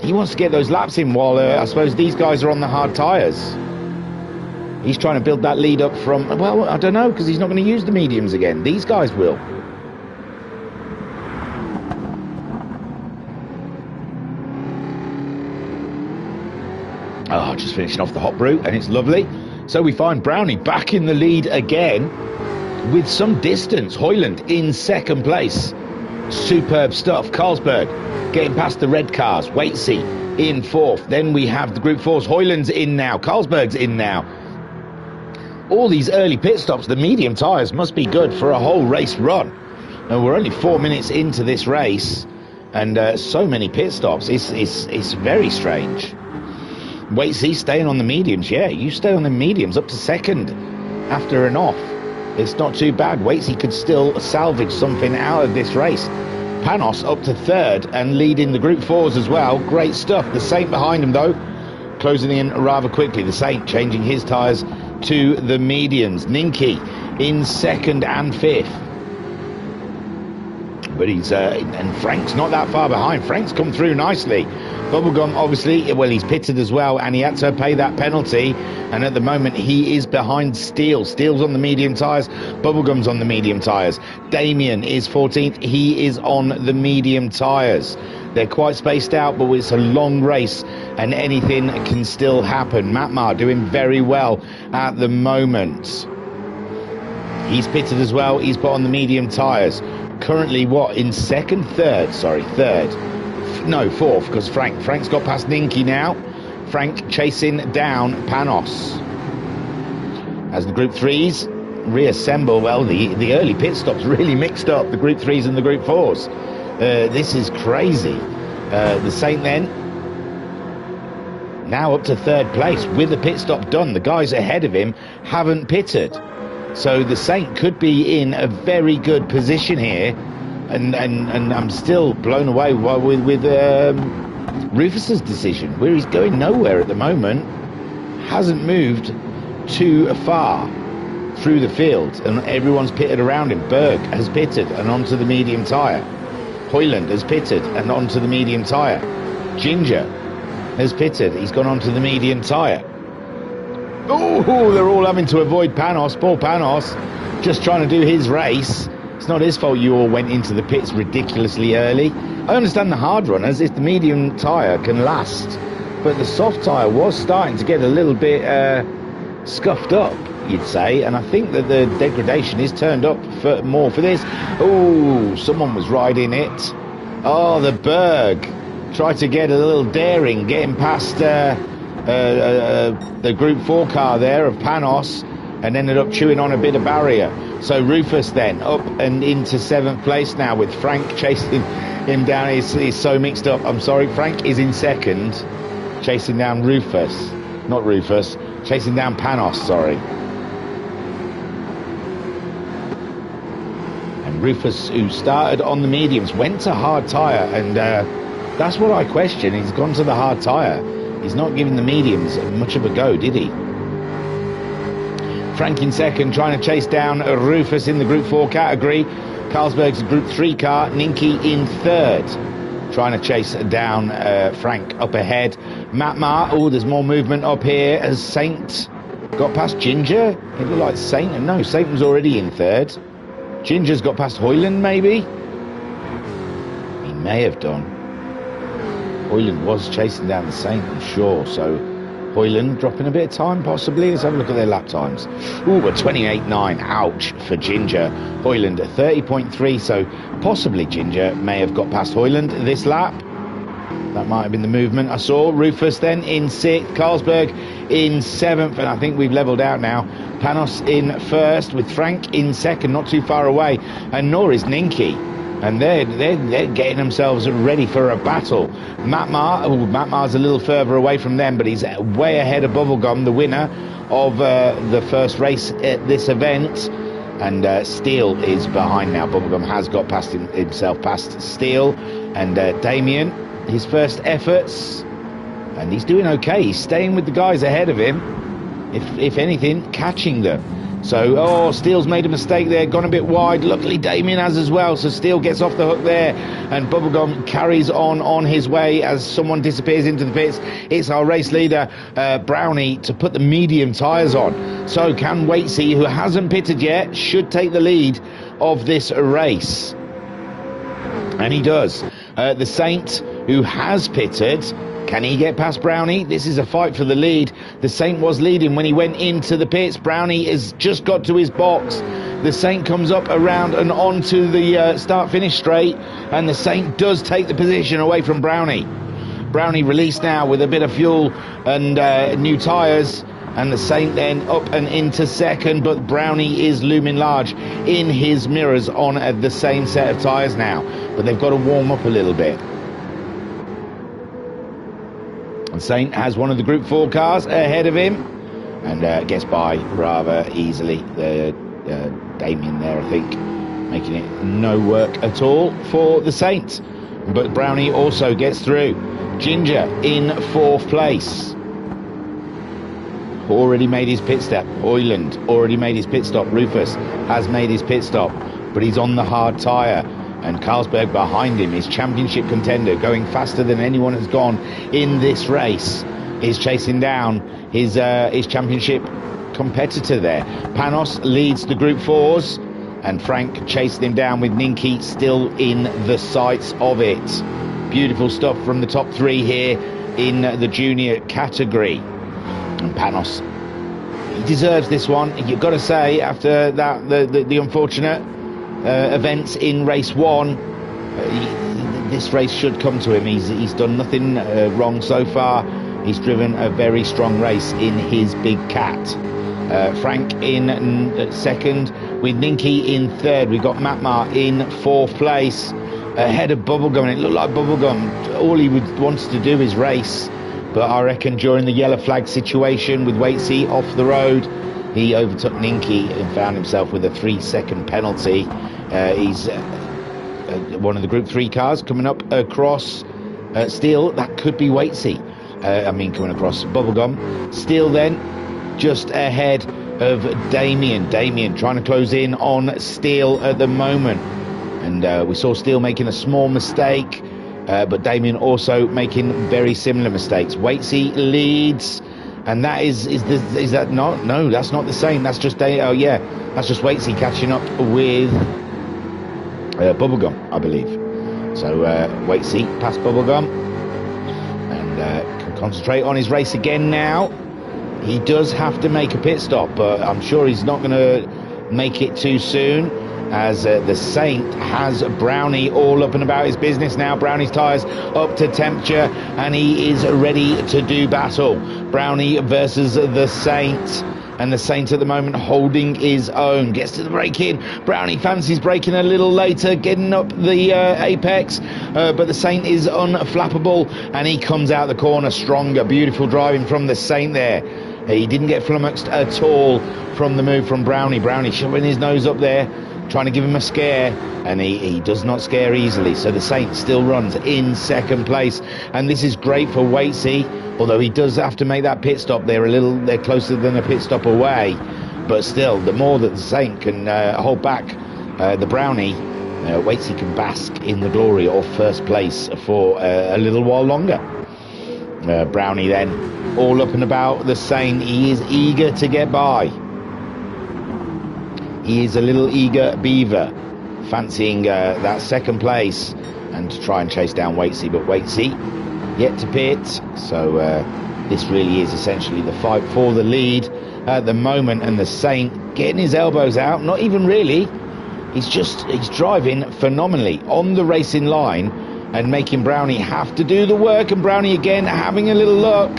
Speaker 1: He wants to get those laps in while I suppose these guys are on the hard tyres. He's trying to build that lead up from, well, I don't know, because he's not going to use the mediums again. These guys will. Oh, just finishing off the hot brew, and it's lovely. So we find Brownie back in the lead again with some distance. Hoyland in second place. Superb stuff. Carlsberg getting past the red cars. Waitsy in fourth. Then we have the Group 4s. Hoyland's in now. Carlsberg's in now. All these early pit stops, the medium tyres must be good for a whole race run. And we're only 4 minutes into this race, and so many pit stops. It's very strange. Waitsy staying on the mediums. Yeah, you stay on the mediums up to second after an off. It's not too bad. Waitsy could still salvage something out of this race. Panos up to third and leading the Group 4s as well. Great stuff. The Saint behind him, though, closing in rather quickly. The Saint changing his tyres to the mediums. Ninky in second and fifth. But he's and Frank's not that far behind. Frank's come through nicely. Bubblegum, obviously, well, he's pitted as well, and he had to pay that penalty. And at the moment, he is behind Steele. Steele's on the medium tyres. Bubblegum's on the medium tyres. Damien is 14th. He is on the medium tyres. They're quite spaced out, but it's a long race, and anything can still happen. Matmar doing very well at the moment. He's pitted as well. He's put on the medium tyres. Currently, what, in second? Third, no, fourth, because Frank's got past Ninky now. Frank chasing down Panos. As the Group 3s reassemble, well, the early pit stops really mixed up the Group 3s and the Group 4s. This is crazy. The Saint then, now up to third place with the pit stop done. The guys ahead of him haven't pitted. So the Saint could be in a very good position here, and I'm still blown away with Rufus's decision, where he's going nowhere at the moment. Hasn't moved too far through the field, and everyone's pitted around him. Berg has pitted and onto the medium tyre. Hoyland has pitted and onto the medium tyre. Ginger has pitted. He's gone onto the medium tyre. Oh, they're all having to avoid Panos. Poor Panos, just trying to do his race. It's not his fault you all went into the pits ridiculously early. I understand the hard runners if the medium tyre can last, but the soft tyre was starting to get a little bit scuffed up, you'd say, and I think that the degradation is turned up more for this. Oh, someone was riding it. Oh, the Berg tried to get a little daring, getting past the Group 4 car there of Panos, and ended up chewing on a bit of barrier. So Rufus then up and into 7th place now, with Frank chasing him down. He's so mixed up. I'm sorry, Frank is in second, chasing down Rufus. Not Rufus, chasing down Panos, sorry. And Rufus, who started on the mediums, went to hard tyre, and that's what I question. He's gone to the hard tyre. He's not giving the mediums much of a go, did he? Frank in second, trying to chase down Rufus in the Group 4 category. Carlsberg's Group 3 car. Ninky in third, trying to chase down Frank up ahead. Matmar, oh, there's more movement up here as Saint got past Ginger. It looked like Saint, no, Saint was already in third. Ginger's got past Hoyland, maybe? He may have done. Hoyland was chasing down the Saint, I'm sure, so Hoyland dropping a bit of time, possibly. Let's have a look at their lap times. Ooh, a 28.9, ouch for Ginger. Hoyland at 30.3, so possibly Ginger may have got past Hoyland this lap. That might have been the movement I saw. Rufus then in 6th, Carlsberg in 7th, and I think we've levelled out now. Panos in 1st, with Frank in 2nd, not too far away, and nor is Ninky. And they're getting themselves ready for a battle. Matmar's a little further away from them, but he's way ahead of Bubblegum, the winner of the first race at this event. And Steele is behind now. Bubblegum has got past himself past Steele. And Damien, his first efforts, and he's doing okay. He's staying with the guys ahead of him, if anything, catching them. So, oh, Steele's made a mistake there, gone a bit wide. Luckily, Damien has as well, so Steele gets off the hook there, and Bubblegum carries on his way as someone disappears into the pits. It's our race leader, Brownie, to put the medium tyres on. So, can Waitsy, who hasn't pitted yet, should take the lead of this race. And he does. The Saint, who has pitted, can he get past Brownie? This is a fight for the lead. The Saint was leading when he went into the pits. Brownie has just got to his box. The Saint comes up around and onto the start-finish straight, and the Saint does take the position away from Brownie. Brownie released now with a bit of fuel and new tyres, and the Saint then up and into second, but Brownie is looming large in his mirrors on the same set of tyres now. But they've got to warm up a little bit. And Saint has one of the Group 4 cars ahead of him and gets by rather easily. Damien there, I think, making it no work at all for the Saint. But Brownie also gets through. Ginger in 4th place. Already made his pit stop. Oyland already made his pit stop. Rufus has made his pit stop, but he's on the hard tyre. And Carlsberg behind him, his championship contender, going faster than anyone has gone in this race, is chasing down his championship competitor there. Panos leads the Group 4s, and Frank chased him down with Ninky still in the sights of it. Beautiful stuff from the top 3 here in the junior category. And Panos, he deserves this one, you've got to say, after that the unfortunate events in race 1. This race should come to him. He's done nothing wrong so far. He's driven a very strong race in his big cat. Frank in second with Ninky in third. We've got Matmar in 4th place ahead of Bubblegum, and it looked like Bubblegum, all he wants to do is race, but I reckon during the yellow flag situation with Waitsy off the road, he overtook Ninky and found himself with a 3-second penalty. He's one of the Group 3 cars coming up across Steele. That could be Waitsy. Coming across Bubblegum. Steele then just ahead of Damien. Damien trying to close in on Steele at the moment. And we saw Steele making a small mistake, but Damien also making very similar mistakes. Waitsy leads. And that is that not? No, that's not the same. That's just that's just Waitsy catching up with Bubblegum, I believe. So Waitsy past Bubblegum and can concentrate on his race again now. He does have to make a pit stop, but I'm sure he's not going to make it too soon, as the Saint has Brownie all up and about his business now. Brownie's tyres up to temperature, and he is ready to do battle. Brownie versus the Saint, and the Saint at the moment holding his own. Gets to the break-in. Brownie fancies braking a little later, getting up the apex, but the Saint is unflappable, and he comes out the corner stronger. Beautiful driving from the Saint there. He didn't get flummoxed at all from the move from Brownie. Brownie shoving his nose up there, trying to give him a scare, and he does not scare easily. So the Saint still runs in 2nd place, and this is great for Waitsy, although he does have to make that pit stop. They're closer than a pit stop away, but still, the more that the Saint can hold back the Brownie, Waitsy can bask in the glory of 1st place for a little while longer. Brownie then all up and about the Saint. He is eager to get by. He is a little eager beaver, fancying that 2nd place and to try and chase down Waitsy, but Waitsy yet to pit. So this really is essentially the fight for the lead at the moment, and the Saint getting his elbows out, not even really. He's driving phenomenally on the racing line and making Brownie have to do the work, and Brownie again having a little look,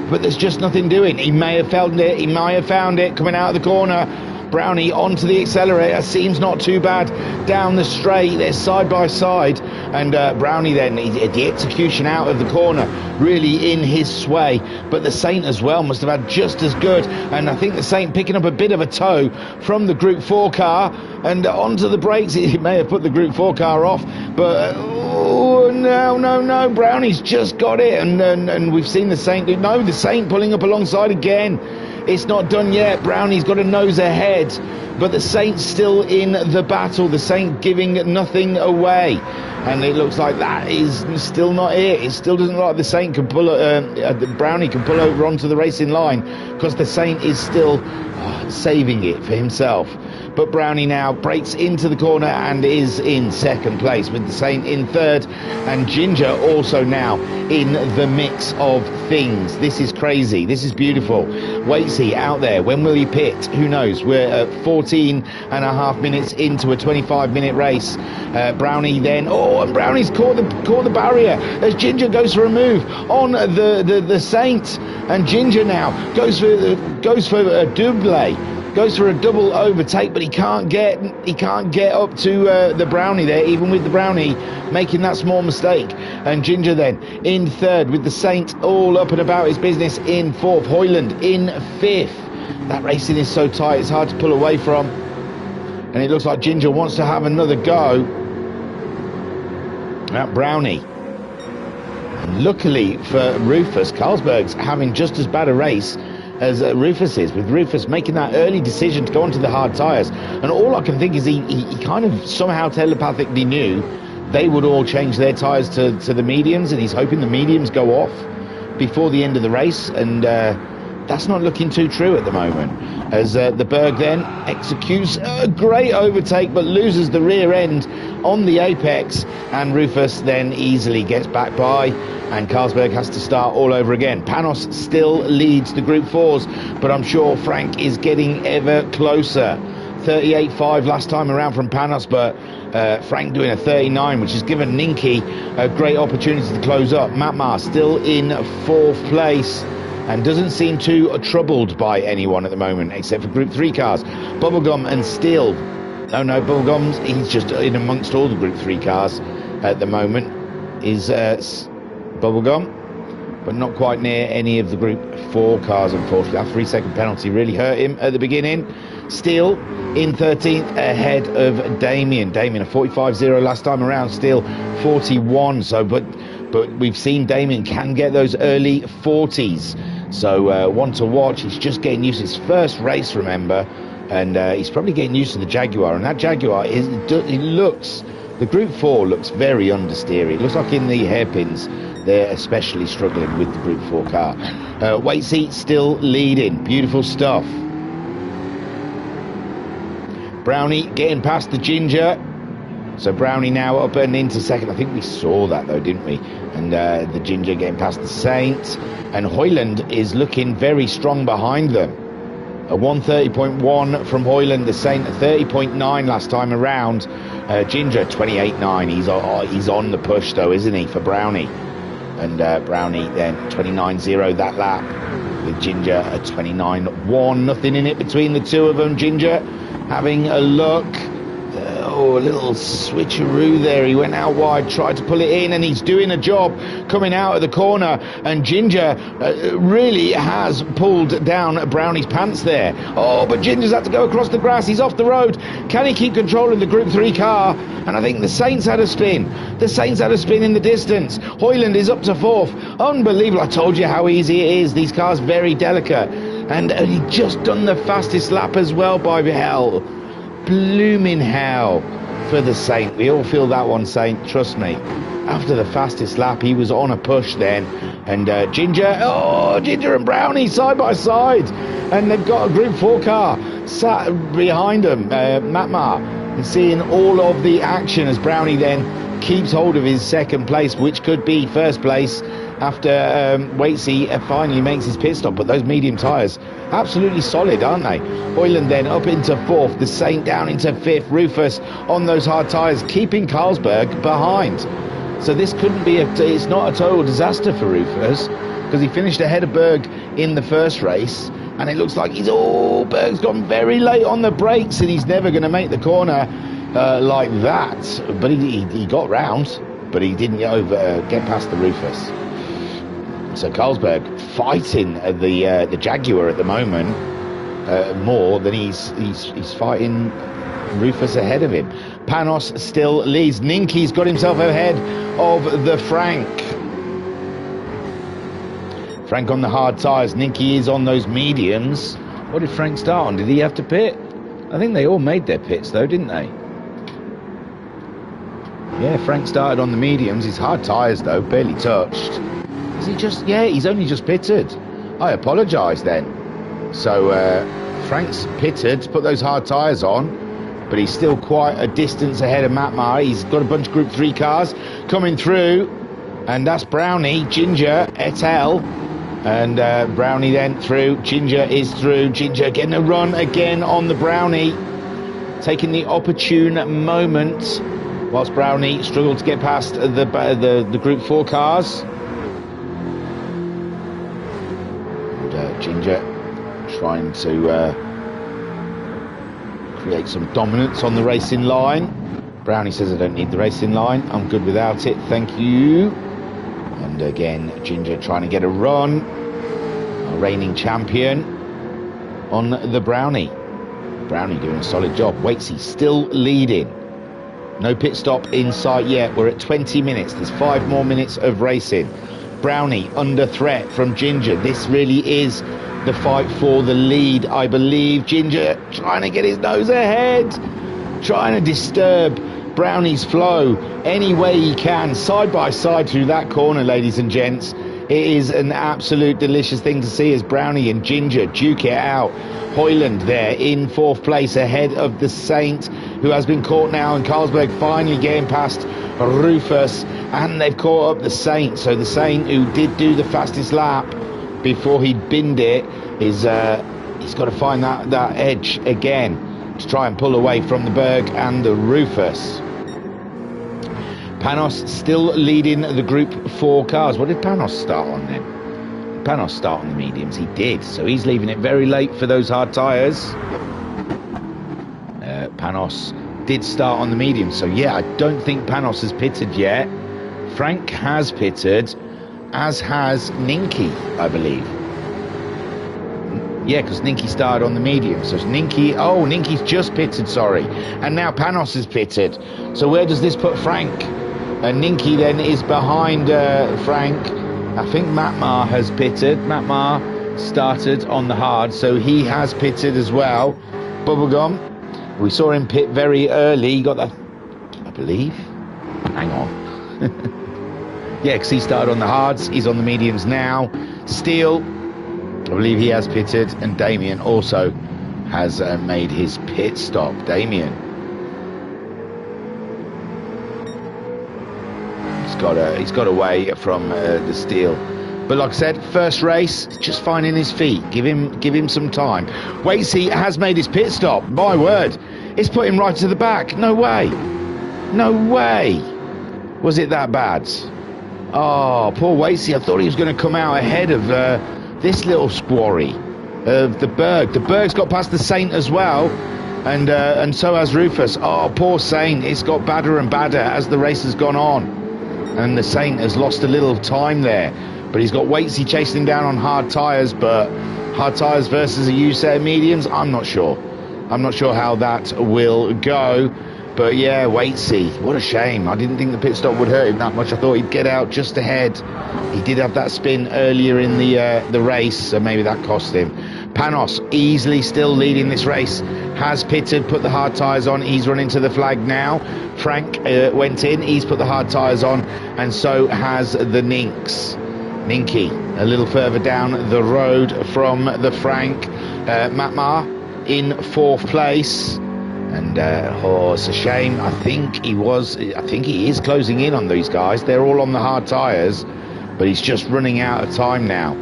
Speaker 1: but there's just nothing doing. He may have found it, he may have found it coming out of the corner. Brownie onto the accelerator, seems not too bad down the straight. They're side by side, and Brownie then the execution out of the corner really in his sway, but the Saint as well must have had just as good, and I think the Saint picking up a bit of a tow from the Group 4 car and onto the brakes. It may have put the Group 4 car off, but no, Brownie's just got it, and we've seen the Saint the Saint pulling up alongside again. It's not done yet. Brownie's got a nose ahead, but the Saint's still in the battle. The Saint giving nothing away, and it looks like that is still not it. It still doesn't look like the Saint can pull, Brownie can pull over onto the racing line, because the Saint is still saving it for himself. But Brownie now breaks into the corner and is in second place, with the Saint in third, and Ginger also now in the mix of things. This is crazy. This is beautiful. Waitsy out there. When will he pit? Who knows? We're at 14 and a half minutes into a 25-minute race. Brownie then, and Brownie's caught the barrier as Ginger goes for a move on the Saint, and Ginger now goes for a double. Goes for a double overtake, but he can't get up to the Brownie there, even with the Brownie making that small mistake. And Ginger then in third, with the Saint all up and about his business in fourth. Hoyland in fifth. That racing is so tight, it's hard to pull away from. And it looks like Ginger wants to have another go at Brownie. And luckily for Rufus, Carlsberg's having just as bad a race as Rufus is, with Rufus making that early decision to go onto the hard tyres. And all I can think is he kind of somehow telepathically knew they would all change their tyres to the mediums, and he's hoping the mediums go off before the end of the race, and that's not looking too true at the moment, as the Berg then executes a great overtake but loses the rear end on the apex, and Rufus then easily gets back by, and Carlsberg has to start all over again. Panos still leads the Group 4s, but I'm sure Frank is getting ever closer. 38.5 last time around from Panos, but Frank doing a 39, which has given Ninky a great opportunity to close up. Matmar still in fourth place and doesn't seem too troubled by anyone at the moment, except for Group 3 cars. Bubblegum and Steel. No, Bubblegum's, he's just in amongst all the Group 3 cars at the moment, is Bubblegum, but not quite near any of the Group 4 cars, unfortunately. That 3-second penalty really hurt him at the beginning. Steel in 13th ahead of Damien. Damien a 45.0 last time around, Steel 41. So, but we've seen Damien can get those early 40s. So one to watch. He's just getting used to his first race, remember, and he's probably getting used to the Jaguar. And that Jaguar the Group 4 looks very understeery. It looks like in the hairpins they're especially struggling with the Group 4 car. Waitsy still leading. Beautiful stuff. Brownie getting past the Ginger. So Brownie now up and into second. I think we saw that though, didn't we? And the Ginger getting past the Saint. And Hoyland is looking very strong behind them. A 130.1 from Hoyland. The Saint 30.9 last time around. Ginger 28.9. He's on the push though, isn't he, for Brownie? And Brownie then 29.0 that lap, with Ginger at 29.1. Nothing in it between the two of them. Ginger having a look. A little switcheroo there. He went out wide, tried to pull it in, and he's doing a job coming out of the corner. And Ginger really has pulled down Brownie's pants there. But Ginger's had to go across the grass. He's off the road. Can he keep controlling the Group 3 car? And I think the Saints had a spin. The Saints had a spin in the distance. Hoyland is up to fourth. Unbelievable. I told you how easy it is. These cars very delicate. And he just done the fastest lap as well, by hell. Blooming hell for the Saint. We all feel that one, Saint, trust me. After the fastest lap, he was on a push then. And Ginger and Brownie side by side. And they've got a Group 4 car sat behind them. Matmar is seeing all of the action as Brownie then keeps hold of his second place, which could be first place after Waitsy finally makes his pit stop. But those medium tyres, absolutely solid, aren't they? Hoyland then up into fourth, the Saint down into fifth, Rufus on those hard tyres, keeping Carlsberg behind. So this couldn't be it's not a total disaster for Rufus, because he finished ahead of Berg in the first race, and it looks like Berg's gone very late on the brakes, and he's never going to make the corner like that. But he got round, but he didn't get past the Rufus. So Carlsberg fighting the Jaguar at the moment more than he's fighting Rufus ahead of him. Panos still leads. Ninky's got himself ahead of the Frank Frank on the hard tyres. Nicky is on those mediums. What did Frank start on? Did he have to pit? I think they all made their pits though, didn't they? Yeah, Frank started on the mediums. His hard tyres though, barely touched. Is he just... Yeah, he's only just pitted. I apologise then. So Frank's pitted, put those hard tyres on, but he's still quite a distance ahead of Matt Maher. He's got a bunch of Group 3 cars coming through, and that's Brownie, Ginger, et al. And Brownie then through. Ginger is through. Ginger getting a run again on the Brownie, taking the opportune moment whilst Brownie struggled to get past the Group 4 cars. And Ginger trying to create some dominance on the racing line. Brownie says, I don't need the racing line, I'm good without it, thank you. And again, Ginger trying to get a run. A reigning champion on the Brownie. Brownie doing a solid job. Waitsy still leading. No pit stop in sight yet. We're at 20 minutes. There's 5 more minutes of racing. Brownie under threat from Ginger. This really is the fight for the lead, I believe. Ginger trying to get his nose ahead, trying to disturb Brownie's flow any way he can, side by side through that corner, ladies and gents. It is an absolute delicious thing to see as Brownie and Ginger duke it out. Hoyland there in 4th place ahead of the Saint, who has been caught now, and Carlsberg finally getting past Rufus, and they've caught up the Saint. So the Saint, who did do the fastest lap before he binned it, is he's got to find that edge again to try and pull away from the Berg and the Rufus. Panos still leading the Group 4 cars. What did Panos start on then? Panos start on the mediums? He did, so he's leaving it very late for those hard tyres. Panos did start on the mediums, so yeah, I don't think Panos has pitted yet. Frank has pitted, as has Ninky, I believe. Yeah, because Ninky started on the medium. So Ninky's just pitted, sorry. And now Panos is pitted. So where does this put Frank? Ninky then is behind Frank. I think Matt Maher has pitted. Matt Maher started on the hard, so he has pitted as well. Bubblegum, we saw him pit very early. He got that, I believe. Hang on. Yeah, because he started on the hards. He's on the mediums now. Steele, I believe he has pitted, and Damien also has made his pit stop. Damien, he's got away from the Steele, but like I said, first race, just finding his feet. Give him some time. Waitsy has made his pit stop. My word, it's put him right to the back. No way, was it that bad? Oh, poor Waitsy. I thought he was going to come out ahead of this little squarry of the Berg. The Berg's got past the Saint as well, and so has Rufus. Oh, poor Saint. It's got badder and badder as the race has gone on, and the Saint has lost a little time there. But he's got Waitsy chasing him down on hard tyres, but hard tyres versus a U set of mediums, I'm not sure how that will go. But yeah, Waitsy, what a shame. I didn't think the pit stop would hurt him that much. I thought he'd get out just ahead. He did have that spin earlier in the race, so maybe that cost him. Panos easily still leading this race, has pitted, put the hard tyres on. He's running to the flag now. Frank went in, he's put the hard tyres on, and so has the Ninky a little further down the road from the Frank. Matt Maher in 4th place. And it's a shame. I think he is closing in on these guys. They're all on the hard tyres, but he's just running out of time now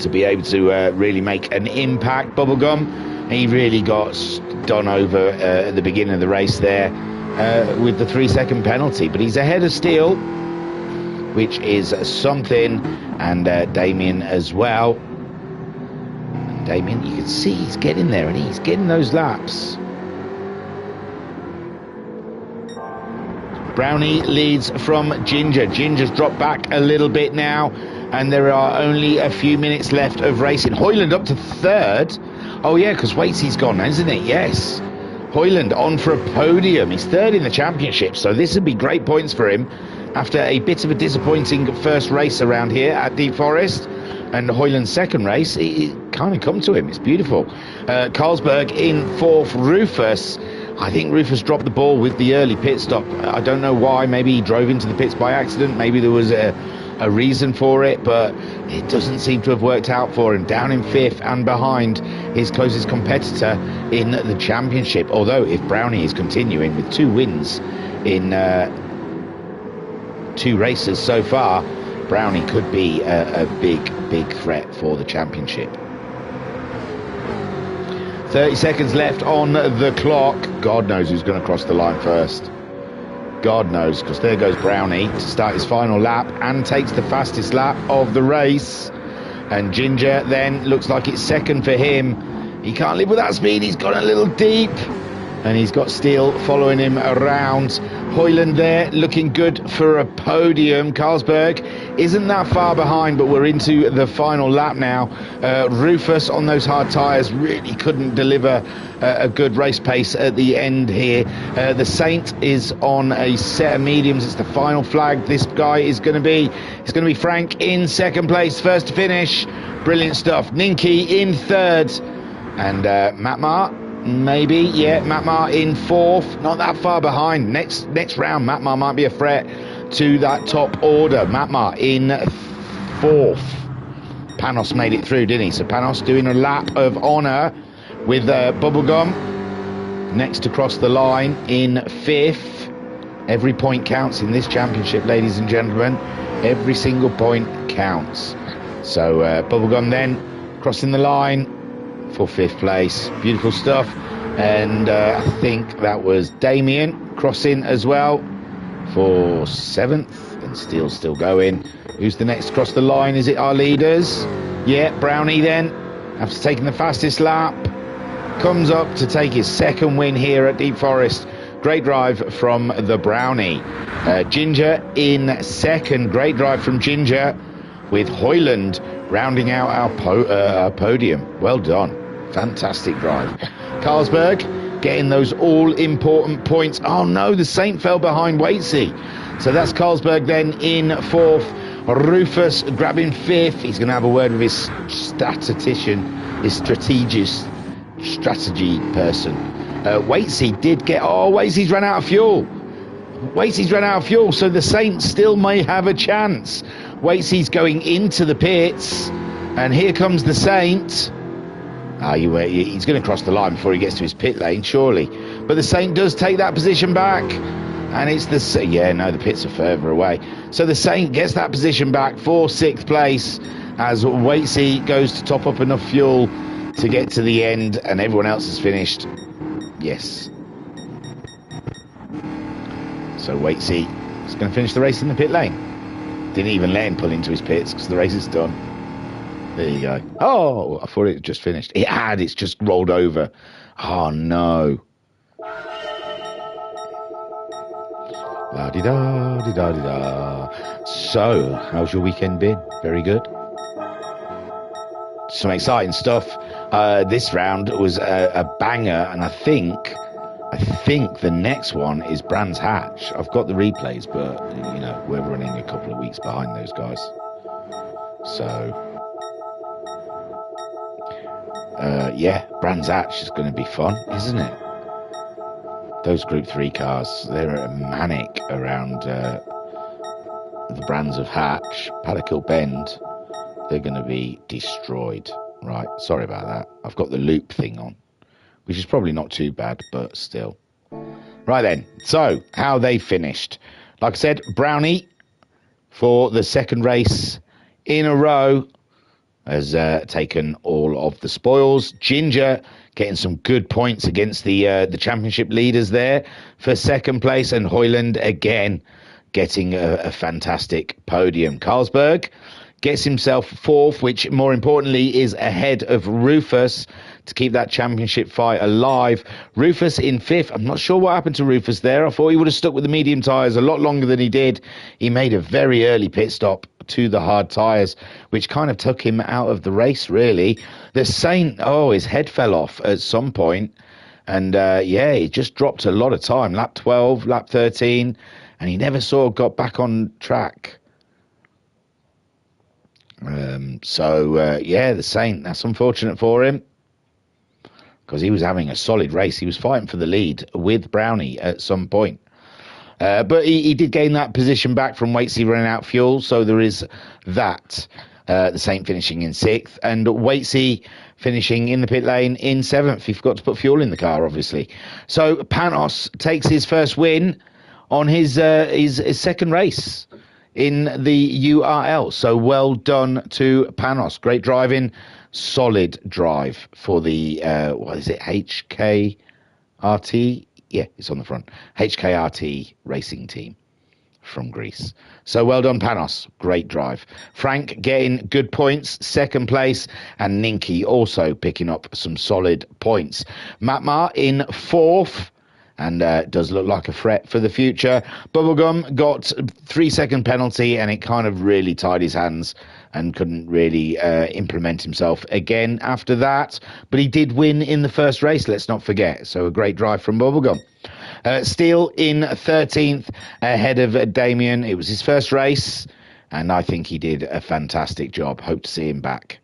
Speaker 1: to be able to really make an impact. Bubblegum, he really got done over at the beginning of the race there with the 3-second penalty, but he's ahead of Steele, which is something, and Damien as well. Damien, you can see he's getting there, and he's getting those laps. Brownie leads from Ginger. Ginger's dropped back a little bit now, and there are only a few minutes left of racing. Hoyland up to 3rd. Oh yeah, because Waitsy's gone, isn't it? Yes. Hoyland on for a podium. He's third in the championship, so this would be great points for him after a bit of a disappointing first race around here at Deep Forest. And Hoyland's second race, it kind of come to him. It's beautiful. Carlsberg in fourth. Rufus, I think Rufus dropped the ball with the early pit stop. I don't know why. Maybe he drove into the pits by accident. Maybe there was a reason for it, but it doesn't seem to have worked out for him. Down in fifth and behind his closest competitor in the championship. Although if Brownie is continuing with 2 wins in 2 races so far, Brownie could be a big threat for the championship. 30 seconds left on the clock. God knows who's going to cross the line first. God knows, because there goes Brownie to start his final lap and takes the fastest lap of the race. And Ginger then looks like it's second for him. He can't live with that speed. He's gone a little deep. And he's got Steele following him around. Hoyland there looking good for a podium. Carlsberg isn't that far behind, but we're into the final lap now. Rufus on those hard tyres really couldn't deliver a good race pace at the end here. The Saint is on a set of mediums. It's the final flag. This guy is going to be Frank in second place, first to finish. Brilliant stuff. Ninky in third. And Matt Marr, maybe, yeah, Matt Marr in fourth, not that far behind. Next round, Matt Marr might be a threat to that top order. Matt Marr in fourth. Panos made it through, didn't he? So Panos doing a lap of honour with Bubblegum next to cross the line in fifth. Every point counts in this championship, ladies and gentlemen. Every single point counts. So Bubblegum then crossing the line for fifth place. Beautiful stuff. And I think that was Damien crossing as well for seventh, and still going. Who's the next to cross the line? Is it our leaders? Yeah, Brownie then, after taking the fastest lap, comes up to take his second win here at Deep Forest. Great drive from the Brownie. Ginger in second. Great drive from Ginger, with Hoyland rounding out our podium. Well done. Fantastic drive. Carlsberg getting those all-important points. Oh no, the Saint fell behind Waitsy. So that's Carlsberg then in fourth. Rufus grabbing fifth. He's going to have a word with his statistician, his strategy person. Waitsy did get... Oh, Waitsy's run out of fuel. Waitsy's run out of fuel, so the Saint still may have a chance. Waitsy's going into the pits, and here comes the Saint. He's going to cross the line before he gets to his pit lane, surely. But the Saint does take that position back. And it's the... Yeah, no, the pits are further away. So the Saint gets that position back for sixth place as Waitsy goes to top up enough fuel to get to the end, and everyone else has finished. Yes. So Waitsy is going to finish the race in the pit lane. Didn't even let him pull into his pits because the race is done. There you go. Oh, I thought it just finished. It had. It's just rolled over. Oh, no. La-di-da-di-da-di-da. So, how's your weekend been? Very good. Some exciting stuff. This round was a banger, and I think the next one is Brands Hatch. I've got the replays, but, you know, we're running a couple of weeks behind those guys. So... yeah, Brands Hatch is going to be fun, isn't it? Those Group 3 cars, they're manic around the Brands of Hatch, Paddock Hill Bend. They're going to be destroyed. Right, sorry about that. I've got the loop thing on, which is probably not too bad, but still. Right then, so how they finished. Like I said, Brownie for the second race in a row has taken all of the spoils. Ginger getting some good points against the championship leaders there for second place, and Hoyland again getting a fantastic podium. Carlsberg gets himself fourth, which more importantly is ahead of Rufus to keep that championship fight alive. Rufus in fifth. I'm not sure what happened to Rufus there. I thought he would have stuck with the medium tyres a lot longer than he did. He made a very early pit stop to the hard tyres, which kind of took him out of the race, really. The Saint, his head fell off at some point. And yeah, he just dropped a lot of time. Lap 12, lap 13, and he never got back on track. Yeah, the Saint, that's unfortunate for him, because he was having a solid race. He was fighting for the lead with Brownie at some point. But he did gain that position back from Waitsy running out fuel, so there is that. The Saint finishing in 6th, and Waitsy finishing in the pit lane in 7th. He forgot to put fuel in the car, obviously. So Panos takes his first win on his second race in the U.R.L. So well done to Panos. Great driving, solid drive for the, what is it, HKRT? Yeah, it's on the front. HKRT racing team from Greece. So well done, Panos. Great drive. Frank getting good points, 2nd place, and Ninky also picking up some solid points. Matmar in 4th, and does look like a threat for the future. Bubblegum got 3-second penalty, and it kind of really tied his hands and couldn't really implement himself again after that. But he did win in the first race, let's not forget. So a great drive from Bubblegum. Steele in 13th ahead of Damien. It was his first race, and I think he did a fantastic job. Hope to see him back.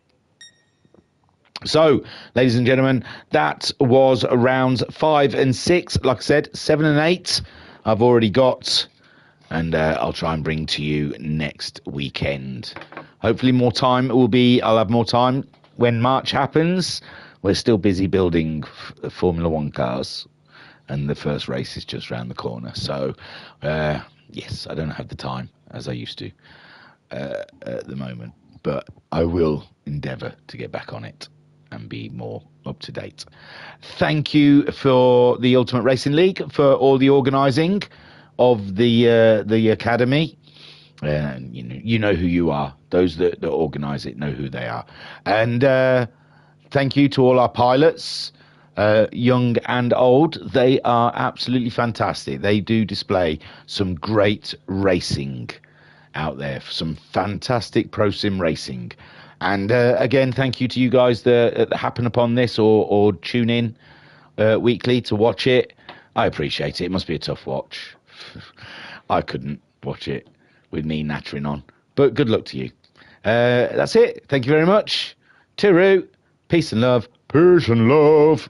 Speaker 1: So, ladies and gentlemen, that was rounds 5 and 6. Like I said, 7 and 8 I've already got, and I'll try and bring to you next weekend. Hopefully I'll have more time when March happens. We're still busy building Formula 1 cars, and the first race is just round the corner. So, yes, I don't have the time as I used to at the moment, but I will endeavour to get back on it and be more up to date. Thank you for the Ultimate Racing League for all the organising of the academy. You know who you are. Those that organise it know who they are. And thank you to all our pilots, young and old. They are absolutely fantastic. They do display some great racing out there, some fantastic pro sim racing. And again, thank you to you guys that happen upon this or tune in weekly to watch it. I appreciate it. It must be a tough watch. I couldn't watch it with me nattering on. But good luck to you. That's it. Thank you very much. Tiru. Peace and love. Peace and love.